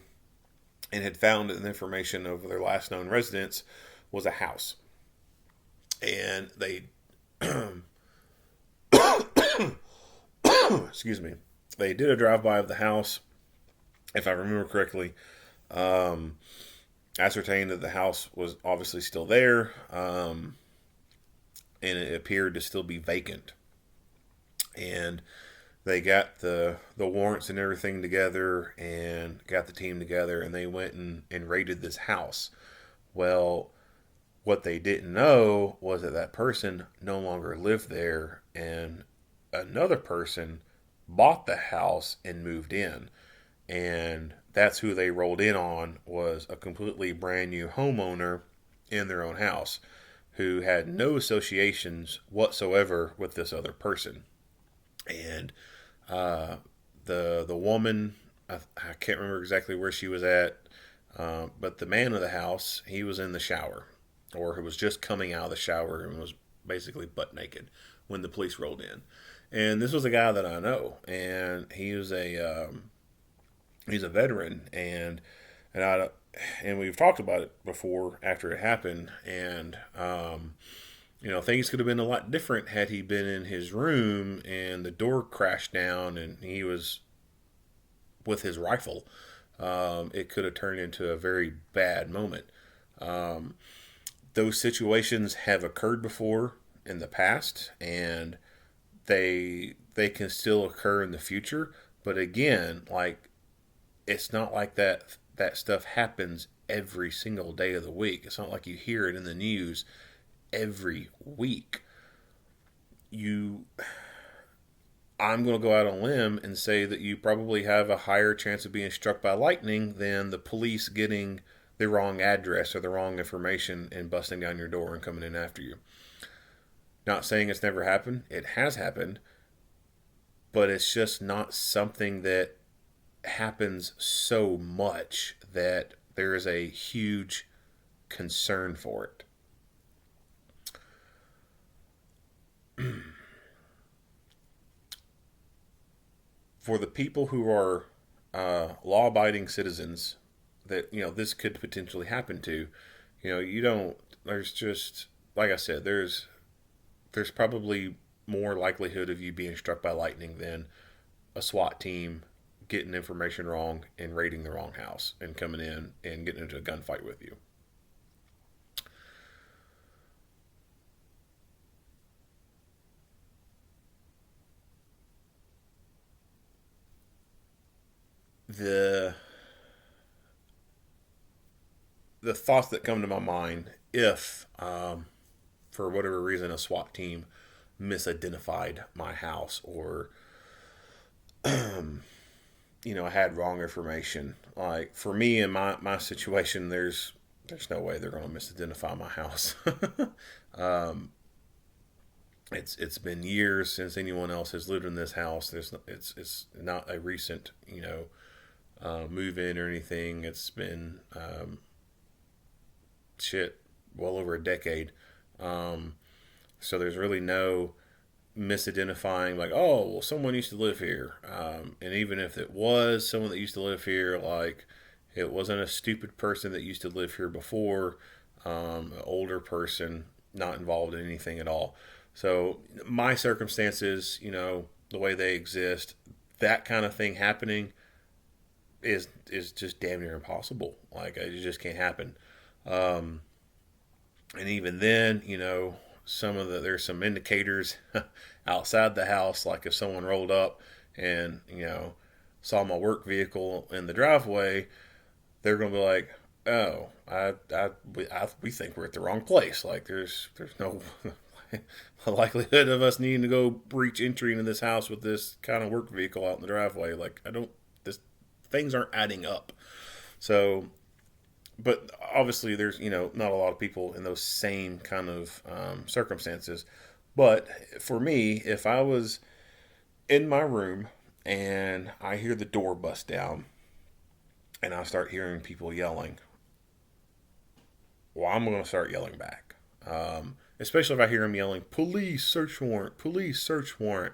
and had found that the information of their last known residence was a house. And they, excuse me, they did a drive-by of the house, if I remember correctly, ascertained that the house was obviously still there, and it appeared to still be vacant. And they got the warrants and everything together and got the team together, and they went and raided this house. Well, what they didn't know was that person no longer lived there, and another person bought the house and moved in. And that's who they rolled in on, was a completely brand new homeowner in their own house who had no associations whatsoever with this other person. And the woman, I can't remember exactly where she was at, but the man of the house, he was in the shower, or he was just coming out of the shower and was basically butt naked when the police rolled in. And this was a guy that I know, and he was he's a veteran, and we've talked about it before after it happened, and things could have been a lot different had he been in his room and the door crashed down and he was with his rifle. It could have turned into a very bad moment. Those situations have occurred before in the past, and they can still occur in the future. But again, like, it's not like that stuff happens every single day of the week. It's not like you hear it in the news every week. I'm going to go out on a limb and say that you probably have a higher chance of being struck by lightning than the police getting the wrong address or the wrong information and busting down your door and coming in after you. Not saying it's never happened. It has happened. But it's just not something that happens so much that there is a huge concern for it. For the people who are law-abiding citizens that this could potentially happen to, there's just, like I said, there's probably more likelihood of you being struck by lightning than a SWAT team getting information wrong and raiding the wrong house and coming in and getting into a gunfight with you. The thoughts that come to my mind, if for whatever reason a SWAT team misidentified my house, or I had wrong information. Like, for me in my situation, there's no way they're going to misidentify my house. It's been years since anyone else has lived in this house. It's not a recent move in or anything. It's been well over a decade. So there's really no misidentifying, like, oh, well, someone used to live here. And even if it was someone that used to live here, like, it wasn't a stupid person that used to live here before, an older person, not involved in anything at all. So my circumstances, the way they exist, that kind of thing happening is just damn near impossible. Like, it just can't happen. And even then, there's some indicators outside the house, like if someone rolled up and, saw my work vehicle in the driveway, they're going to be like, oh, we think we're at the wrong place. Like there's no likelihood of us needing to go breach entry into this house with this kind of work vehicle out in the driveway. Like things aren't adding up. So, but obviously there's, not a lot of people in those same kind of circumstances. But for me, if I was in my room and I hear the door bust down and I start hearing people yelling, well, I'm going to start yelling back. Especially if I hear them yelling, police, search warrant, police, search warrant.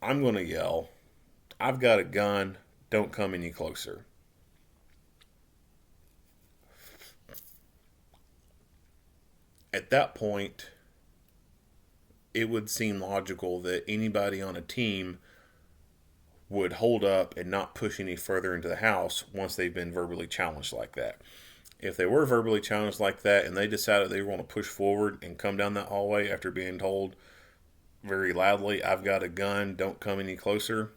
I'm going to yell, I've got a gun, don't come any closer. At that point, it would seem logical that anybody on a team would hold up and not push any further into the house once they've been verbally challenged like that. If they were verbally challenged like that and they decided they want to push forward and come down that hallway after being told very loudly, I've got a gun, don't come any closer,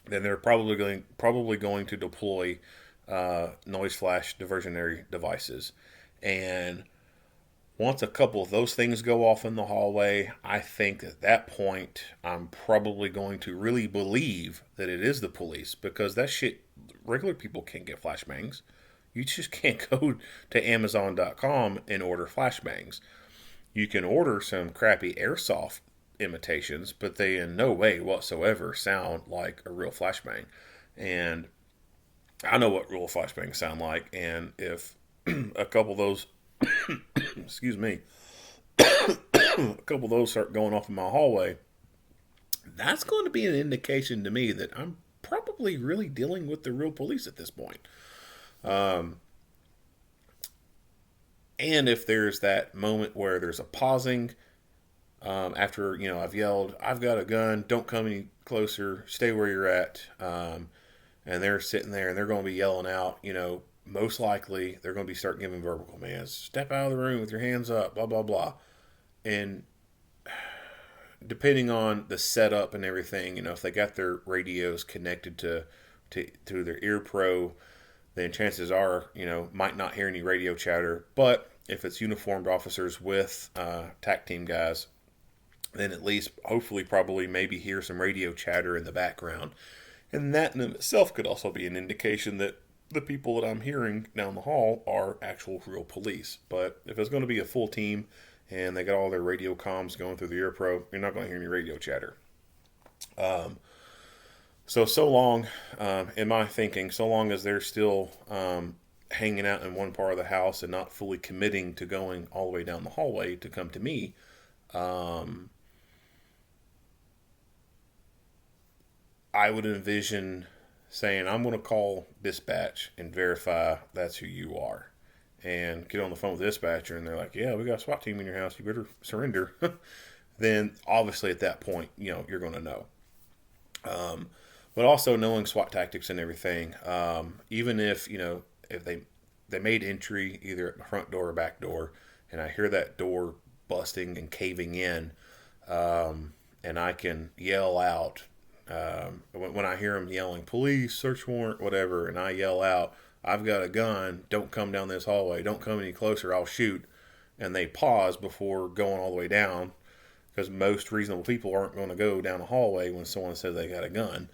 then they're probably going to deploy noise flash diversionary devices. And once a couple of those things go off in the hallway, I think at that point I'm probably going to really believe that it is the police, because that shit, regular people can't get flashbangs. You just can't go to Amazon.com and order flashbangs. You can order some crappy airsoft imitations, but they in no way whatsoever sound like a real flashbang. And I know what real flashbangs sound like, and if a couple of those excuse me, a couple of those start going off in my hallway, that's going to be an indication to me that I'm probably really dealing with the real police at this point. And if there's that moment where there's a pausing, after, I've yelled, I've got a gun, don't come any closer, stay where you're at, and they're sitting there and they're going to be yelling out, most likely they're going to be starting giving verbal commands. Step out of the room with your hands up, blah, blah, blah. And depending on the setup and everything, if they got their radios connected to their ear pro, then chances are, might not hear any radio chatter. But if it's uniformed officers with TAC team guys, then at least hopefully probably maybe hear some radio chatter in the background. And that in itself could also be an indication that the people that I'm hearing down the hall are actual real police. But if it's going to be a full team and they got all their radio comms going through the ear pro, you're not going to hear any radio chatter. So long, in my thinking, so long as they're still hanging out in one part of the house and not fully committing to going all the way down the hallway to come to me, I would envision saying, I'm going to call dispatch and verify that's who you are. And get on the phone with the dispatcher, and they're like, yeah, we got a SWAT team in your house, you better surrender. Then obviously at that point, you're going to know. But also knowing SWAT tactics and everything, even if, if they made entry either at the front door or back door, and I hear that door busting and caving in, and I can yell out, when I hear them yelling, police, search warrant, whatever, and I yell out, I've got a gun, don't come down this hallway, don't come any closer, I'll shoot. And they pause before going all the way down, because most reasonable people aren't going to go down a hallway when someone says they got a gun.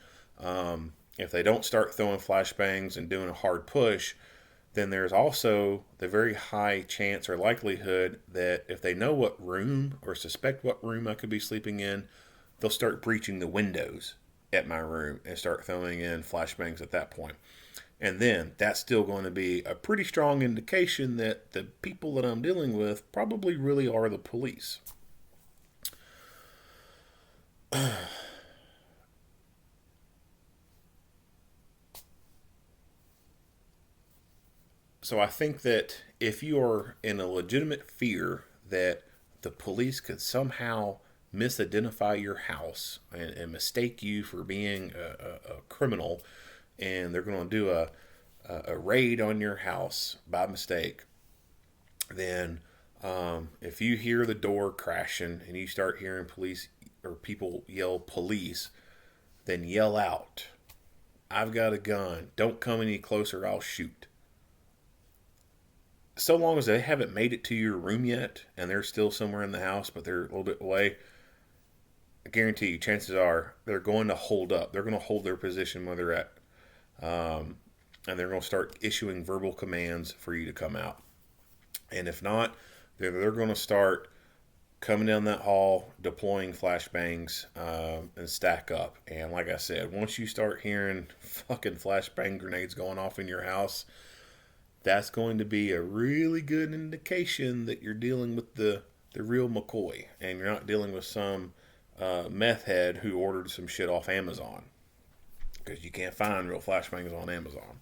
If they don't start throwing flashbangs and doing a hard push, then there's also the very high chance or likelihood that if they know what room or suspect what room I could be sleeping in, they'll start breaching the windows at my room and start throwing in flashbangs at that point. And then that's still going to be a pretty strong indication that the people that I'm dealing with probably really are the police. So I think that if you are in a legitimate fear that the police could somehow misidentify your house and mistake you for being a criminal, and they're going to do a raid on your house by mistake, then if you hear the door crashing and you start hearing police or people yell police, then yell out, "I've got a gun. Don't come any closer. I'll shoot." So long as they haven't made it to your room yet and they're still somewhere in the house, but they're a little bit away, I guarantee you, chances are they're going to hold up. They're going to hold their position where they're at. And they're going to start issuing verbal commands for you to come out. And if not, they're going to start coming down that hall, deploying flashbangs, and stack up. And like I said, once you start hearing fucking flashbang grenades going off in your house, that's going to be a really good indication that you're dealing with the real McCoy, and you're not dealing with some meth head who ordered some shit off Amazon, because you can't find real flashbangs on Amazon.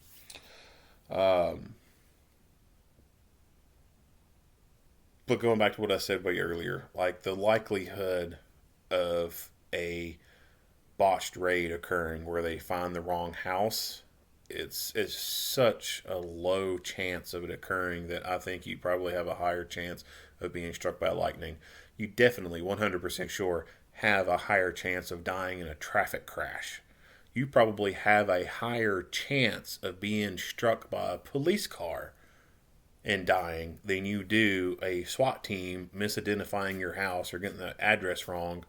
But going back to what I said way earlier, like the likelihood of a botched raid occurring where they find the wrong house, it's such a low chance of it occurring that I think you probably have a higher chance of being struck by lightning. You definitely 100% sure have a higher chance of dying in a traffic crash. You probably have a higher chance of being struck by a police car and dying than you do a SWAT team misidentifying your house or getting the address wrong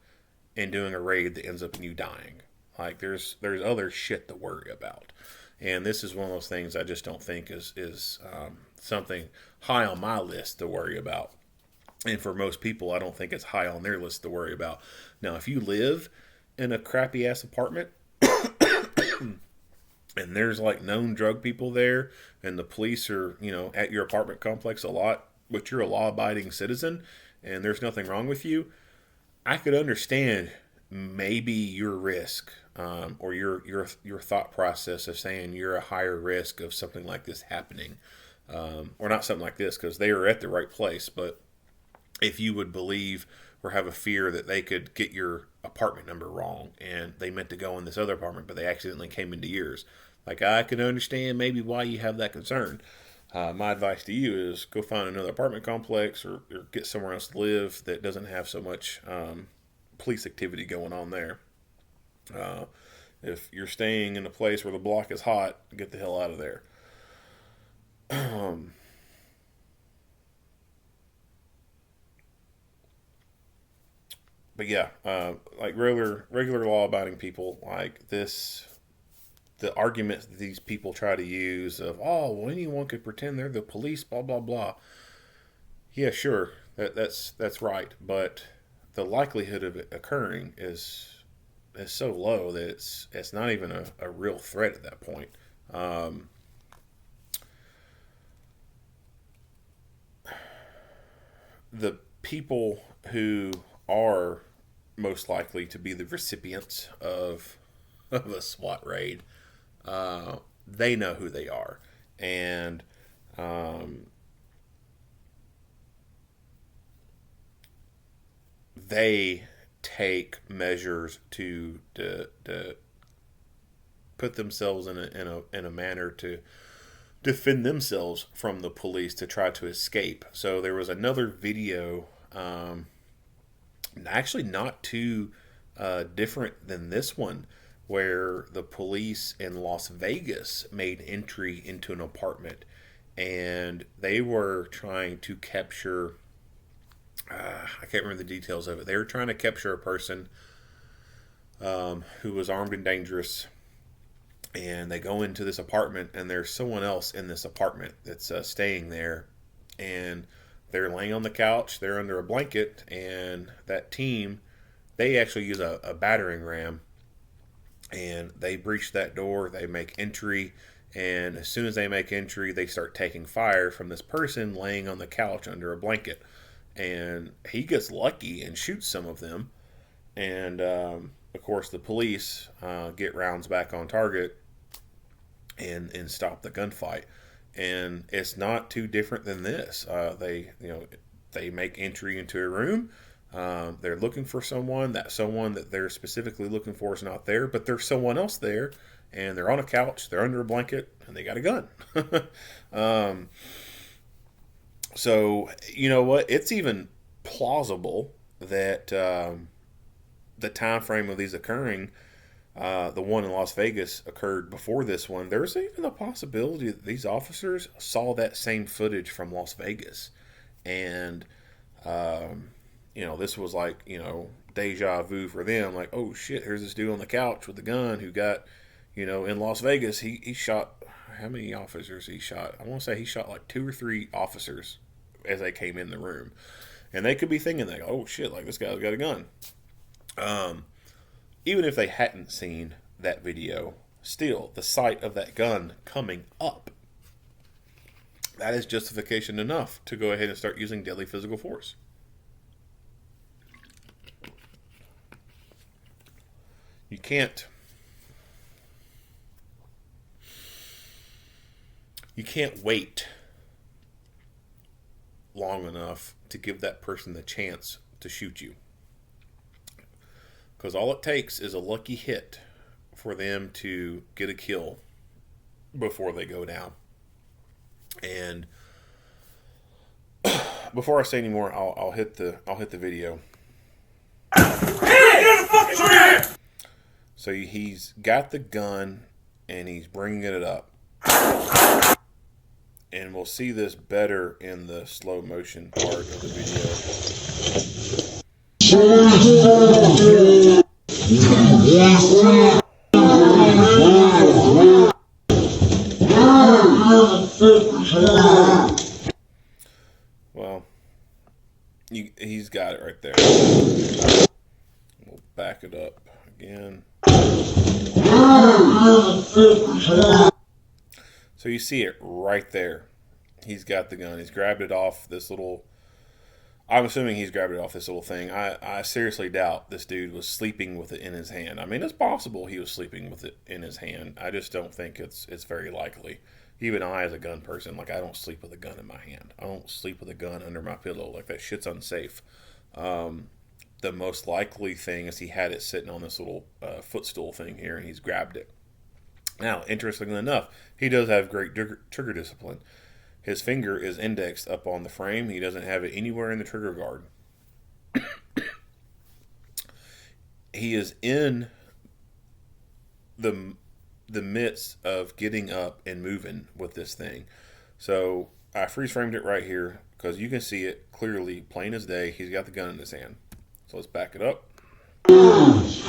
and doing a raid that ends up in you dying. Like there's other shit to worry about. And this is one of those things I just don't think is something high on my list to worry about. And for most people, I don't think it's high on their list to worry about. Now, if you live in a crappy ass apartment and there's like known drug people there and the police are, at your apartment complex a lot, but you're a law-abiding citizen and there's nothing wrong with you, I could understand maybe your risk or your thought process of saying you're a higher risk of something like this happening, or not something like this, because they are at the right place. But if you would believe or have a fear that they could get your apartment number wrong and they meant to go in this other apartment but they accidentally came into yours, like I could understand maybe why you have that concern. My advice to you is go find another apartment complex or get somewhere else to live that doesn't have so much police activity going on there. If you're staying in a place where the block is hot, get the hell out of there. But yeah, like regular law-abiding people, like this, the arguments that these people try to use of, oh, well, anyone could pretend they're the police, blah blah blah. Yeah, sure, that's right, but the likelihood of it occurring is so low that it's not even a real threat at that point. The people who are most likely to be the recipients of a SWAT raid, they know who they are, and they take measures to put themselves in a manner to defend themselves from the police to try to escape. So there was another video, actually not too different than this one, where the police in Las Vegas made entry into an apartment and they were trying to capture, I can't remember the details of it. They were trying to capture a person who was armed and dangerous, and they go into this apartment and there's someone else in this apartment that's staying there, and they're laying on the couch, they're under a blanket, and that team, they actually use a battering ram, and they breach that door, they make entry, and as soon as they make entry, they start taking fire from this person laying on the couch under a blanket. And he gets lucky and shoots some of them, and of course the police get rounds back on target and stop the gunfight. And it's not too different than this. They make entry into a room. They're looking for someone. That someone that they're specifically looking for is not there, but there's someone else there, and they're on a couch, they're under a blanket, and they got a gun. So, you know what? It's even plausible that the time frame of these occurring, the one in Las Vegas occurred before this one. There's even a possibility that these officers saw that same footage from Las Vegas. And, this was like, deja vu for them. Like, oh shit, here's this dude on the couch with the gun who got, in Las Vegas, he shot, how many officers he shot? I want to say he shot like 2 or 3 officers as they came in the room. And they could be thinking that, oh shit, like this guy's got a gun. Even if they hadn't seen that video, still, the sight of that gun coming up, that is justification enough to go ahead and start using deadly physical force. You can't wait long enough to give that person the chance to shoot you. Because all it takes is a lucky hit for them to get a kill before they go down. And before I say any more, I'll hit the video. So he's got the gun and he's bringing it up. And we'll see this better in the slow motion part of the video. Well, he's got it right there. We'll back it up again. So you see it right there. He's got the gun. He's grabbed it off this little... I'm assuming he's grabbed it off this little thing. I seriously doubt this dude was sleeping with it in his hand. I mean, it's possible he was sleeping with it in his hand. I just don't think it's very likely. Even I, as a gun person, like, I don't sleep with a gun in my hand. I don't sleep with a gun under my pillow. Like, that shit's unsafe. The most likely thing is he had it sitting on this little footstool thing here, and he's grabbed it. Now, interestingly enough, he does have great trigger discipline. His finger is indexed up on the frame. He doesn't have it anywhere in the trigger guard. He is in the midst of getting up and moving with this thing. So I freeze framed it right here because you can see it clearly, plain as day. He's got the gun in his hand. So let's back it up. He's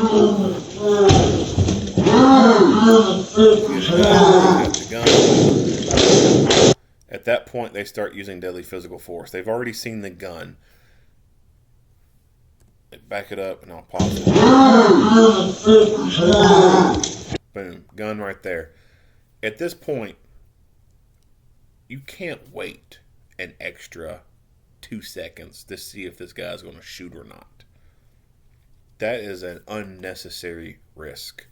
got the gun. At that point, they start using deadly physical force. They've already seen the gun. Back it up, and I'll pause it. Boom. Gun right there. At this point, you can't wait an extra 2 seconds to see if this guy's going to shoot or not. That is an unnecessary risk.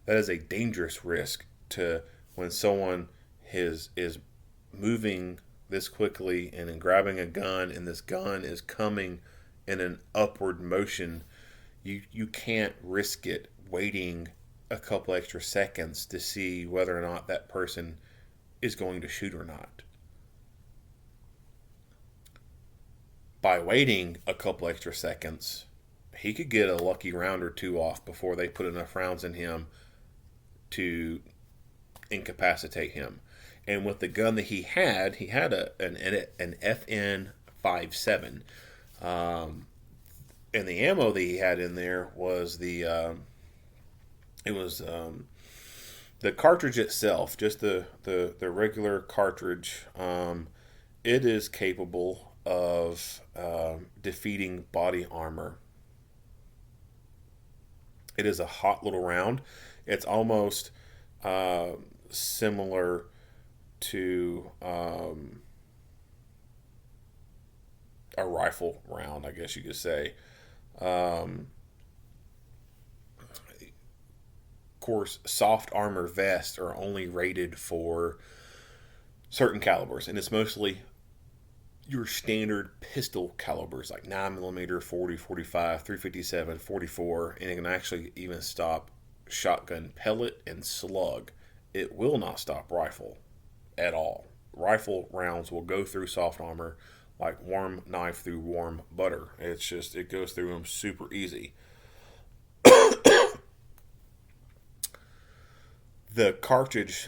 That is a dangerous risk to when someone is moving this quickly and then grabbing a gun, and this gun is coming in an upward motion. You can't risk it waiting a couple extra seconds to see whether or not that person is going to shoot or not. By waiting a couple extra seconds, he could get a lucky round or 2 off before they put enough rounds in him to incapacitate him. And with the gun that he had an FN-57. And the ammo that he had in there was the cartridge itself, just the regular cartridge. It is capable of defeating body armor. It is a hot little round. It's almost similar to a rifle round, I guess you could say. Of course, soft armor vests are only rated for certain calibers, and it's mostly your standard pistol calibers like 9mm, 40, 45, 357, 44, and it can actually even stop shotgun pellet and slug. It will not stop rifle at all. Rifle rounds will go through soft armor like warm knife through warm butter. It's just, it goes through them super easy. The cartridge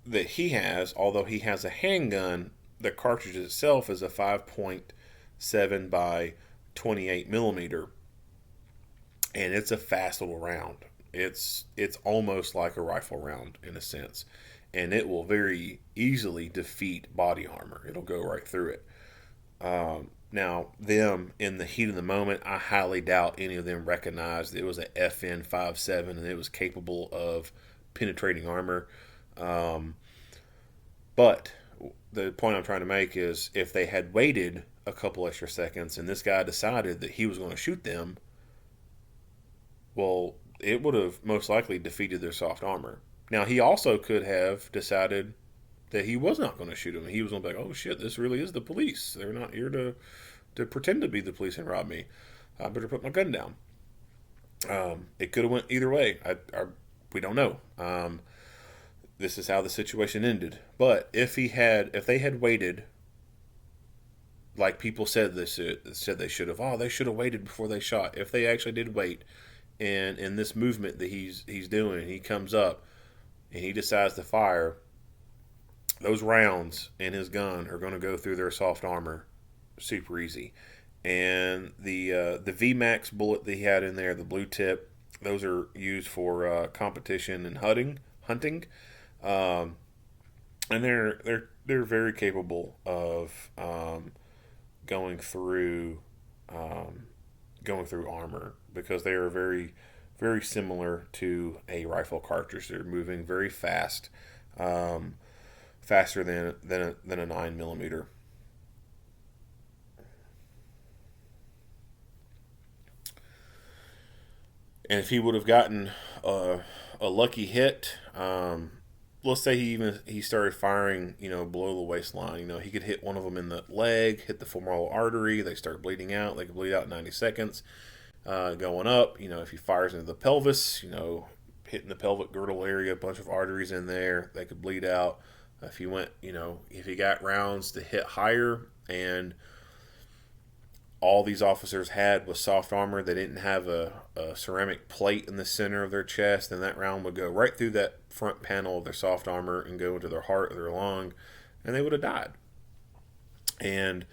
that he has, although he has a handgun, the cartridge itself is a 5.7 by 28 millimeter, and it's a fast little round. It's almost like a rifle round in a sense, and it will very easily defeat body armor. It'll go right through it. Now, them in the heat of the moment, I highly doubt any of them recognized it was a FN 5.7 and it was capable of penetrating armor. But the point I'm trying to make is, if they had waited a couple extra seconds and this guy decided that he was going to shoot them, well, it would have most likely defeated their soft armor. Now, he also could have decided that he was not going to shoot him. He was going to be like, oh shit, this really is the police. They're not here to pretend to be the police and rob me. I better put my gun down. It could have went either way. We don't know. This is how the situation ended. But if they had waited, like people said they should have. They should have waited before they shot. If they actually did wait, and in this movement that he's doing, he comes up and he decides to fire, those rounds in his gun are going to go through their soft armor super easy. And the VMAX bullet that he had in there, the blue tip, those are used for competition and hunting, and they're very capable of going through armor, because they are very, very similar to a rifle cartridge. They're moving very fast, faster than a 9mm. And if he would have gotten a lucky hit, let's say he started firing, below the waistline. He could hit one of them in the leg, hit the femoral artery. They start bleeding out. They could bleed out in 90 seconds. Going up, if he fires into the pelvis, hitting the pelvic girdle area, a bunch of arteries in there, they could bleed out. If he went, if he got rounds to hit higher, and all these officers had was soft armor, they didn't have a ceramic plate in the center of their chest, then that round would go right through that front panel of their soft armor and go into their heart or their lung, and they would have died. And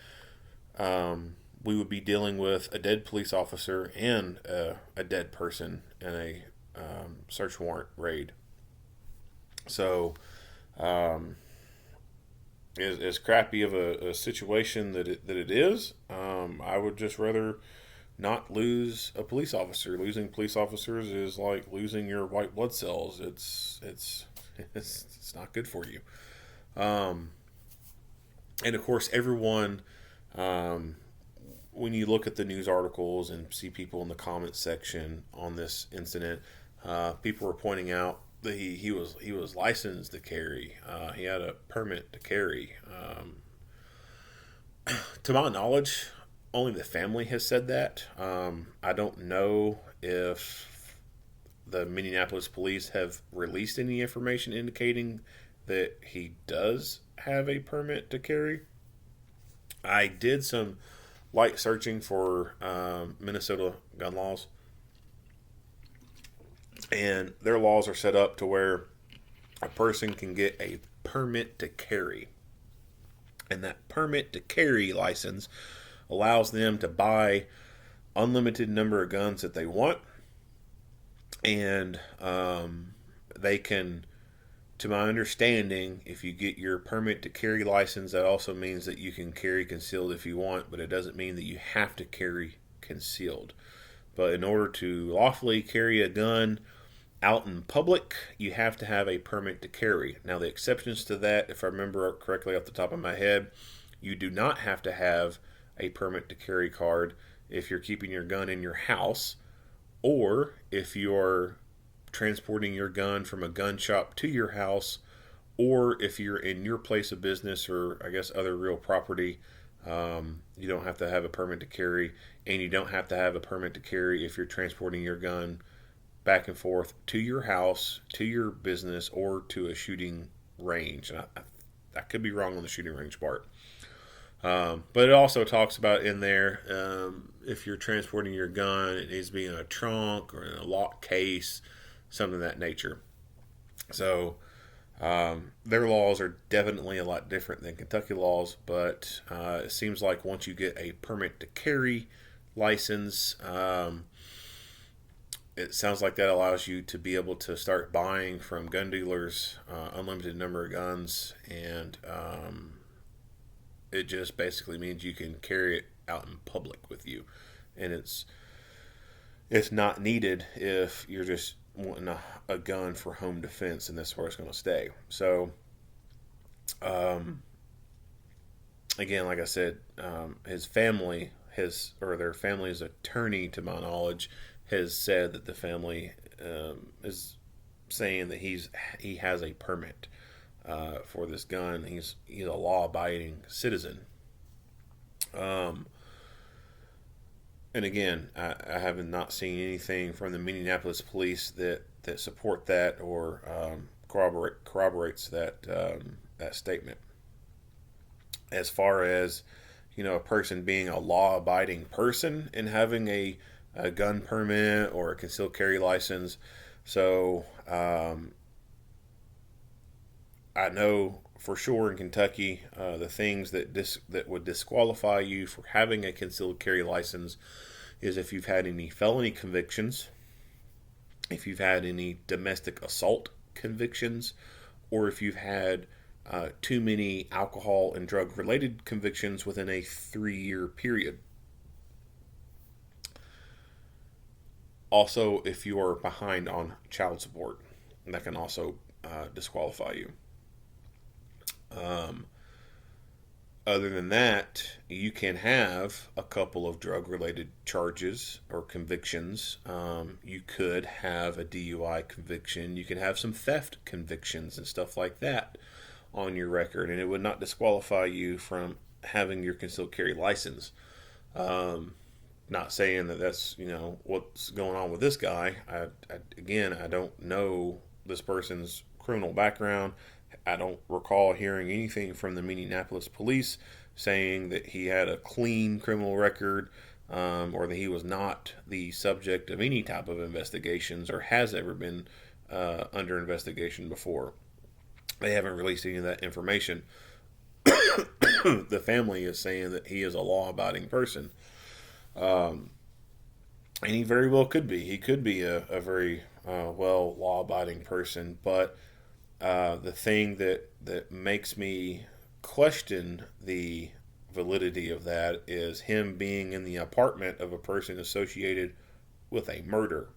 we would be dealing with a dead police officer and a dead person in a search warrant raid. So, as crappy of a situation that it is, I would just rather not lose a police officer. Losing police officers is like losing your white blood cells. It's not good for you. And of course, everyone, when you look at the news articles and see people in the comments section on this incident, people were pointing out that he was licensed to carry. He had a permit to carry. To my knowledge, only the family has said that. I don't know if the Minneapolis police have released any information indicating that he does have a permit to carry. I did some light searching for Minnesota gun laws, and their laws are set up to where a person can get a permit to carry, and that permit to carry license allows them to buy unlimited number of guns that they want, and they can, to my understanding, if you get your permit to carry license, that also means that you can carry concealed if you want, but it doesn't mean that you have to carry concealed. But in order to lawfully carry a gun out in public, you have to have a permit to carry. Now, the exceptions to that, if I remember correctly off the top of my head, you do not have to have a permit to carry card if you're keeping your gun in your house, or if you're transporting your gun from a gun shop to your house, or if you're in your place of business, or I guess other real property. You don't have to have a permit to carry, and you don't have to have a permit to carry if you're transporting your gun back and forth to your house, to your business, or to a shooting range. And I could be wrong on the shooting range part. But it also talks about in there, if you're transporting your gun, it needs to be in a trunk or in a locked case, something of that nature. So their laws are definitely a lot different than Kentucky laws, but it seems like once you get a permit to carry license, it sounds like that allows you to be able to start buying from gun dealers, unlimited number of guns, and it just basically means you can carry it out in public with you, and it's not needed if you're just wanting a gun for home defense, and that's where it's going to stay. So, again, like I said, his family, their family's attorney, to my knowledge, has said that the family is saying that he has a permit for this gun. He's a law-abiding citizen. And again, I have not seen anything from the Minneapolis police that support that or corroborates that statement. As far as a person being a law-abiding person and having a gun permit or a concealed carry license, so I know for sure in Kentucky, the things that would disqualify you for having a concealed carry license is if you've had any felony convictions, if you've had any domestic assault convictions, or if you've had too many alcohol and drug related convictions within a 3-year period. Also, if you are behind on child support, that can also disqualify you. Other than that, you can have a couple of drug-related charges or convictions. You could have a DUI conviction. You can have some theft convictions and stuff like that on your record, and it would not disqualify you from having your concealed carry license. Not saying that that's what's going on with this guy. I don't know this person's criminal background. I don't recall hearing anything from the Minneapolis police saying that he had a clean criminal record, or that he was not the subject of any type of investigations or has ever been under investigation before. They haven't released any of that information. The family is saying that he is a law-abiding person. And he very well could be. He could be a very well law-abiding person, but the thing that makes me question the validity of that is him being in the apartment of a person associated with a murder.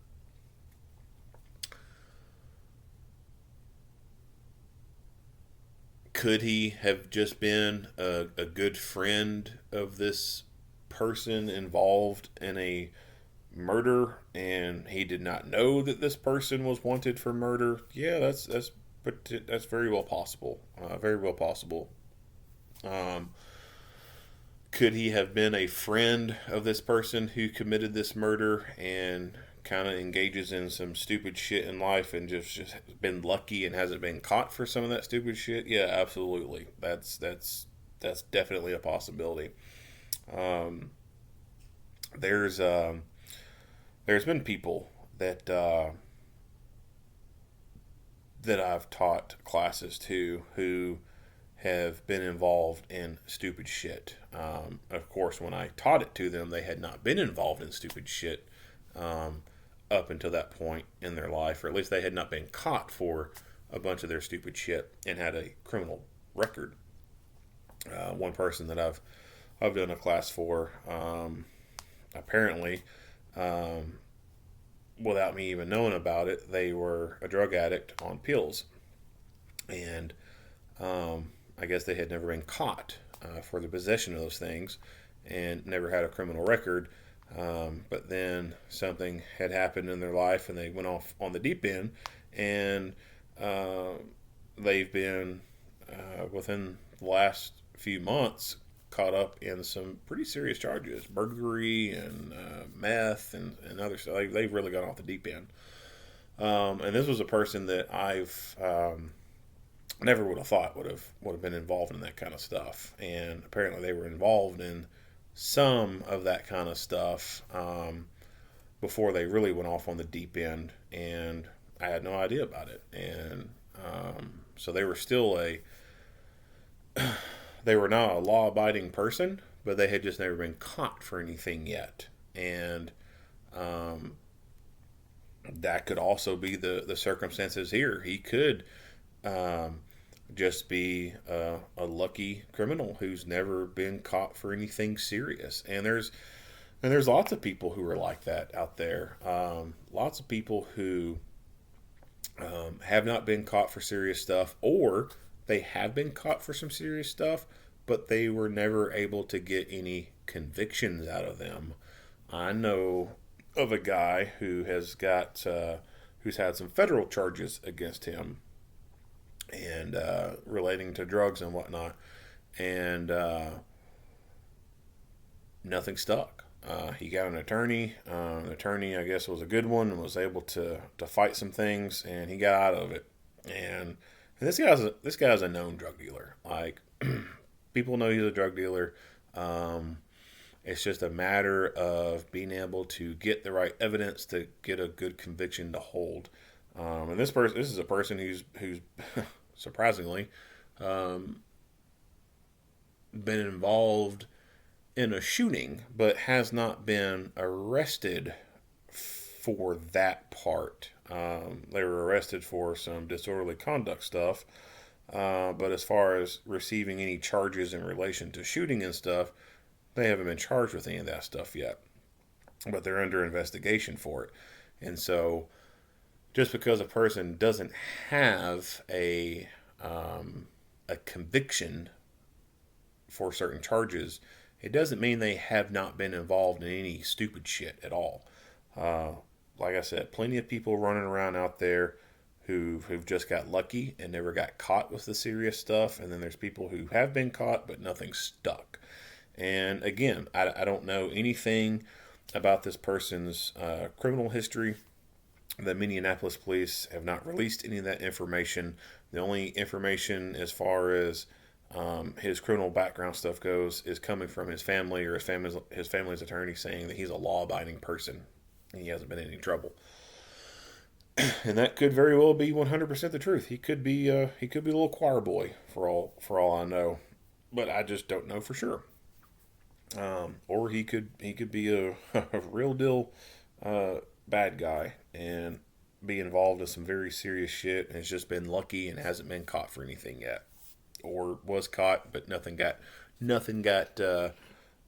Could he have just been a good friend of this person involved in a murder and he did not know that this person was wanted for murder? Yeah, that's very well possible. Very well possible. Could he have been a friend of this person who committed this murder and kind of engages in some stupid shit in life and just been lucky and hasn't been caught for some of that stupid shit? Yeah, absolutely. That's definitely a possibility. There's been people that I've taught classes to who have been involved in stupid shit. Of course, when I taught it to them, they had not been involved in stupid shit up until that point in their life, or at least they had not been caught for a bunch of their stupid shit and had a criminal record. One person that I've done a class for, apparently, without me even knowing about it, they were a drug addict on pills, and I guess they had never been caught for the possession of those things and never had a criminal record. But then something had happened in their life and they went off on the deep end, and they've been, within the last few months, caught up in some pretty serious charges, burglary and meth and other stuff. They've really gone off the deep end. And this was a person that I've never would have thought would have been involved in that kind of stuff. And apparently they were involved in some of that kind of stuff before they really went off on the deep end. And I had no idea about it. And so they were still they were not a law-abiding person, but they had just never been caught for anything yet. And that could also be the circumstances here. He could just be a lucky criminal who's never been caught for anything serious. And there's lots of people who are like that out there. Lots of people who have not been caught for serious stuff, or they have been caught for some serious stuff, but they were never able to get any convictions out of them. I know of a guy who has got who's had some federal charges against him and relating to drugs and whatnot, and nothing stuck. He got an attorney. The attorney, I guess, was a good one and was able to fight some things, and he got out of it. And this guy's a known drug dealer. Like, people know he's a drug dealer. It's just a matter of being able to get the right evidence to get a good conviction to hold. And this is a person who's surprisingly been involved in a shooting, but has not been arrested for that part. They were arrested for some disorderly conduct stuff, but as far as receiving any charges in relation to shooting and stuff, they haven't been charged with any of that stuff yet, but they're under investigation for it. And so just because a person doesn't have a conviction for certain charges, it doesn't mean they have not been involved in any stupid shit at all. Like I said, plenty of people running around out there who've just got lucky and never got caught with the serious stuff. And then there's people who have been caught, but nothing stuck. And again, I don't know anything about this person's criminal history. The Minneapolis police have not released any of that information. The only information as far as his criminal background stuff goes is coming from his family or his family's attorney saying that he's a law-abiding person and he hasn't been in any trouble. And that could very well be 100% the truth. He could be a little choir boy for all I know, but I just don't know for sure. Or he could be a real deal bad guy and be involved in some very serious shit and has just been lucky and hasn't been caught for anything yet, or was caught but nothing got to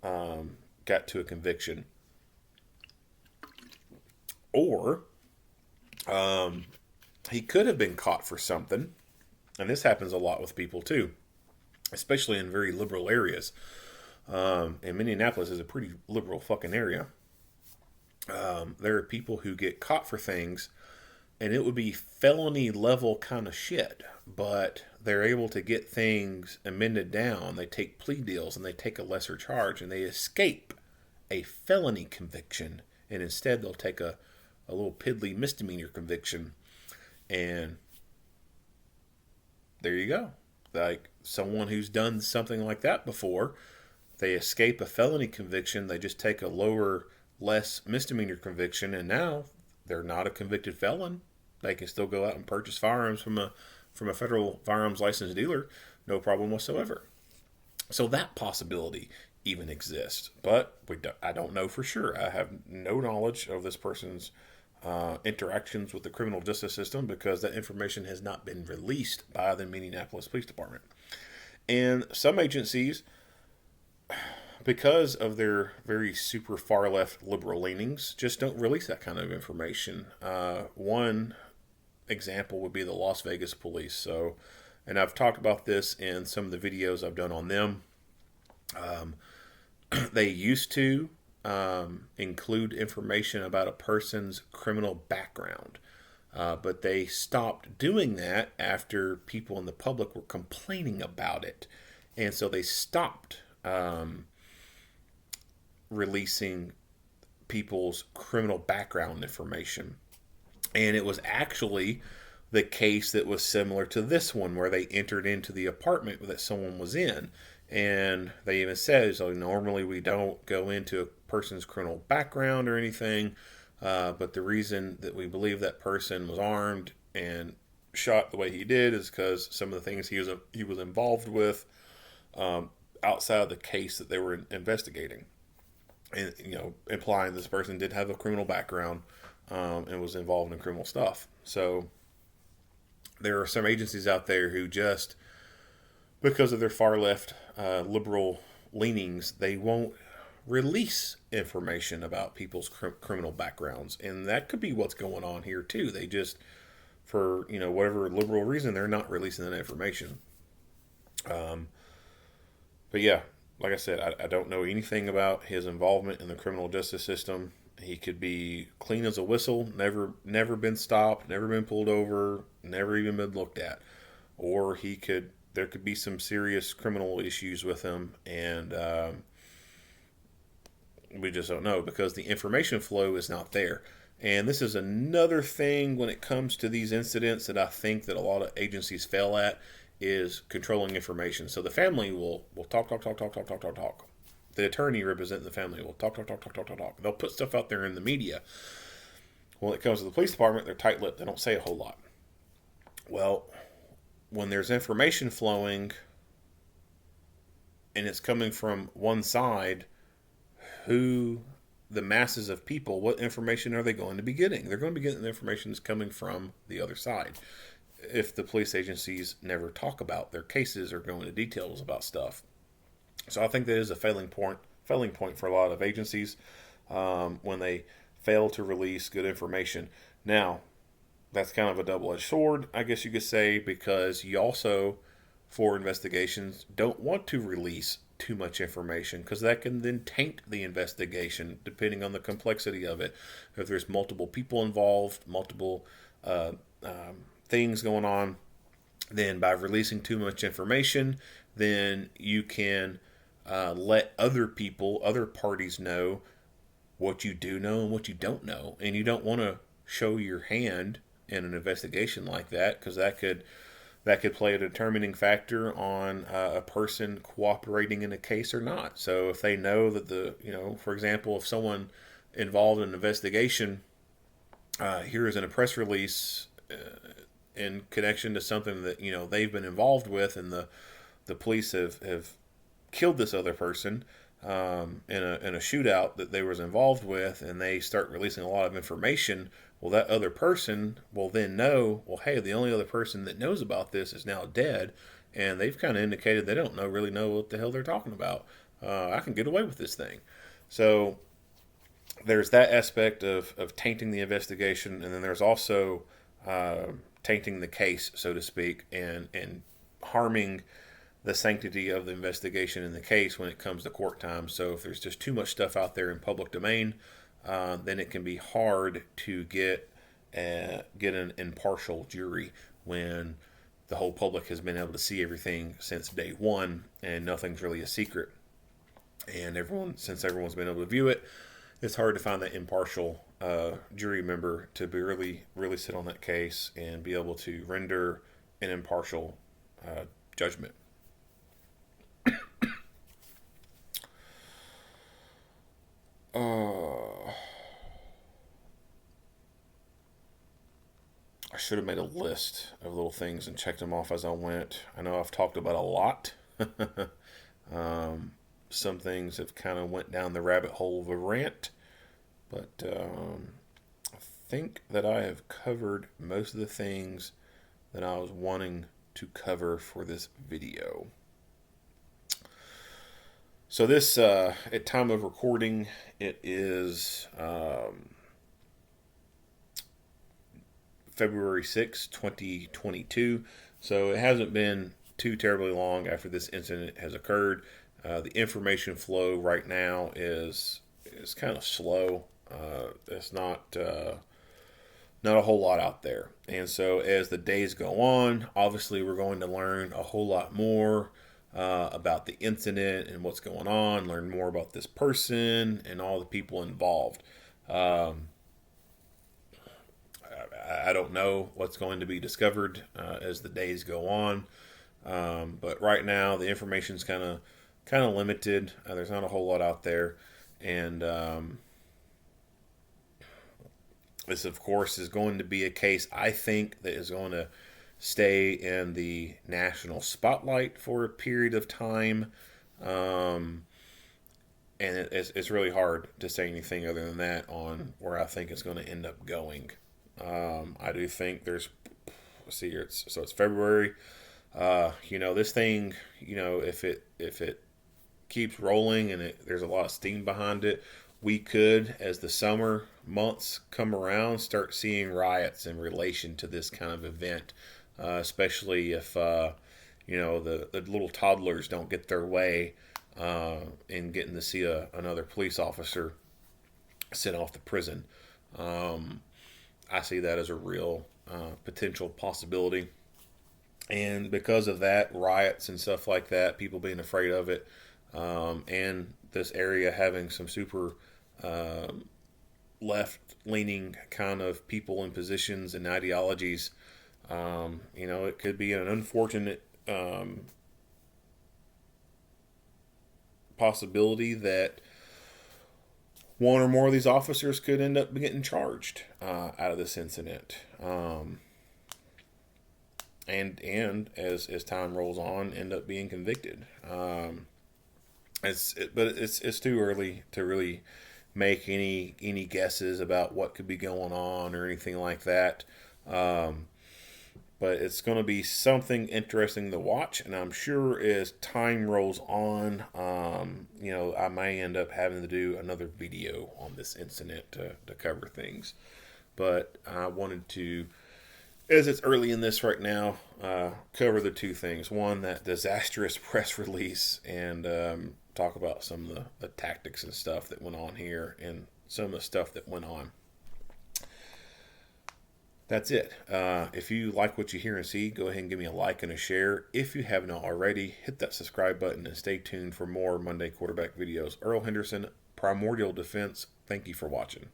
a conviction, or he could have been caught for something, and this happens a lot with people too, especially in very liberal areas. And Minneapolis is a pretty liberal fucking area. There are people who get caught for things, and it would be felony level kind of shit, but they're able to get things amended down. They take plea deals and they take a lesser charge, and they escape a felony conviction, and instead they'll take a little piddly misdemeanor conviction, and there you go. Like someone who's done something like that before, they escape a felony conviction, they just take a less misdemeanor conviction, and now they're not a convicted felon. They can still go out and purchase firearms from a federal firearms licensed dealer, no problem whatsoever. So that possibility even exists, but I don't know for sure. I have no knowledge of this person's interactions with the criminal justice system because that information has not been released by the Minneapolis Police Department. And some agencies, because of their very super far left liberal leanings, just don't release that kind of information. One example would be the Las Vegas police. So, and I've talked about this in some of the videos I've done on them. They used to include information about a person's criminal background, but they stopped doing that after people in the public were complaining about it, and so they stopped releasing people's criminal background information. And it was actually the case that was similar to this one, where they entered into the apartment that someone was in. And they even said, so normally we don't go into a person's criminal background or anything, but the reason that we believe that person was armed and shot the way he did is because some of the things he was involved with outside of the case that they were investigating, and implying this person did have a criminal background and was involved in criminal stuff. So there are some agencies out there who just, because of their far left liberal leanings, they won't release information about people's criminal backgrounds, and that could be what's going on here too. They just, for whatever liberal reason, they're not releasing that information. But yeah, like I said, I don't know anything about his involvement in the criminal justice system. He could be clean as a whistle, never been stopped, never been pulled over, never even been looked at, or there could be some serious criminal issues with him, and we just don't know because the information flow is not there. And this is another thing when it comes to these incidents that I think that a lot of agencies fail at, is controlling information. So the family will talk. The attorney representing the family will talk. They'll put stuff out there in the media. When it comes to the police department, they're tight-lipped. They don't say a whole lot. Well, when there's information flowing and it's coming from one side, the masses of people, what information are they going to be getting? They're going to be getting the information that's coming from the other side. If the police agencies never talk about their cases or go into details about stuff. So I think that is a failing point for a lot of agencies when they fail to release good information. Now, that's kind of a double-edged sword, I guess you could say, because you also, for investigations, don't want to release too much information because that can then taint the investigation depending on the complexity of it. If there's multiple people involved, multiple things going on, then by releasing too much information, then you can let other parties know what you do know and what you don't know. And you don't want to show your hand in an investigation like that, because that could play a determining factor on a person cooperating in a case or not. So if they know that for example, if someone involved in an investigation hears in a press release in connection to something that they've been involved with, and the police have killed this other person in a shootout that they was involved with, and they start releasing a lot of information, well, that other person will then know, well, hey, the only other person that knows about this is now dead, and they've kind of indicated they don't really know what the hell they're talking about. I can get away with this thing. So there's that aspect of tainting the investigation, and then there's also tainting the case, so to speak, and harming the sanctity of the investigation in the case when it comes to court time. So if there's just too much stuff out there in public domain, then it can be hard to get an impartial jury when the whole public has been able to see everything since day one and nothing's really a secret. And since everyone's been able to view it, it's hard to find that impartial jury member to be really sit on that case and be able to render an impartial judgment. I should have made a list of little things and checked them off as I went. I know I've talked about a lot. Some things have kind of went down the rabbit hole of a rant, but I think that I have covered most of the things that I was wanting to cover for this video. So this, at time of recording, it is February 6, 2022. So it hasn't been too terribly long after this incident has occurred. The information flow right now is kind of slow. It's not a whole lot out there. And so as the days go on, obviously we're going to learn a whole lot more about the incident and what's going on, learn more about this person and all the people involved. I I don't know what's going to be discovered as the days go on. But right now, the information's kind of limited. There's not a whole lot out there, and this, of course, is going to be a case I think that is going to stay in the national spotlight for a period of time. And it's really hard to say anything other than that on where I think it's going to end up going. I do think there's, let's see here, it's February. This thing, if it keeps rolling and there's a lot of steam behind it, we could, as the summer months come around, start seeing riots in relation to this kind of event, especially if the little toddlers don't get their way in getting to see another police officer sent off to prison. I see that as a real potential possibility. And because of that, riots and stuff like that, people being afraid of it, and this area having some super left-leaning kind of people in positions and ideologies, it could be an unfortunate possibility that one or more of these officers could end up getting charged out of this incident. And as time rolls on, end up being convicted. It's too early to really make any guesses about what could be going on or anything like that. But it's going to be something interesting to watch, and I'm sure as time rolls on, I may end up having to do another video on this incident to cover things. But I wanted to, as it's early in this right now, cover the two things. One, that disastrous press release, and talk about some of the tactics and stuff that went on here and some of the stuff that went on. That's it. If you like what you hear and see, go ahead and give me a like and a share. If you have not already, hit that subscribe button and stay tuned for more Monday quarterback videos. Earl Henderson, Primordial Defense. Thank you for watching.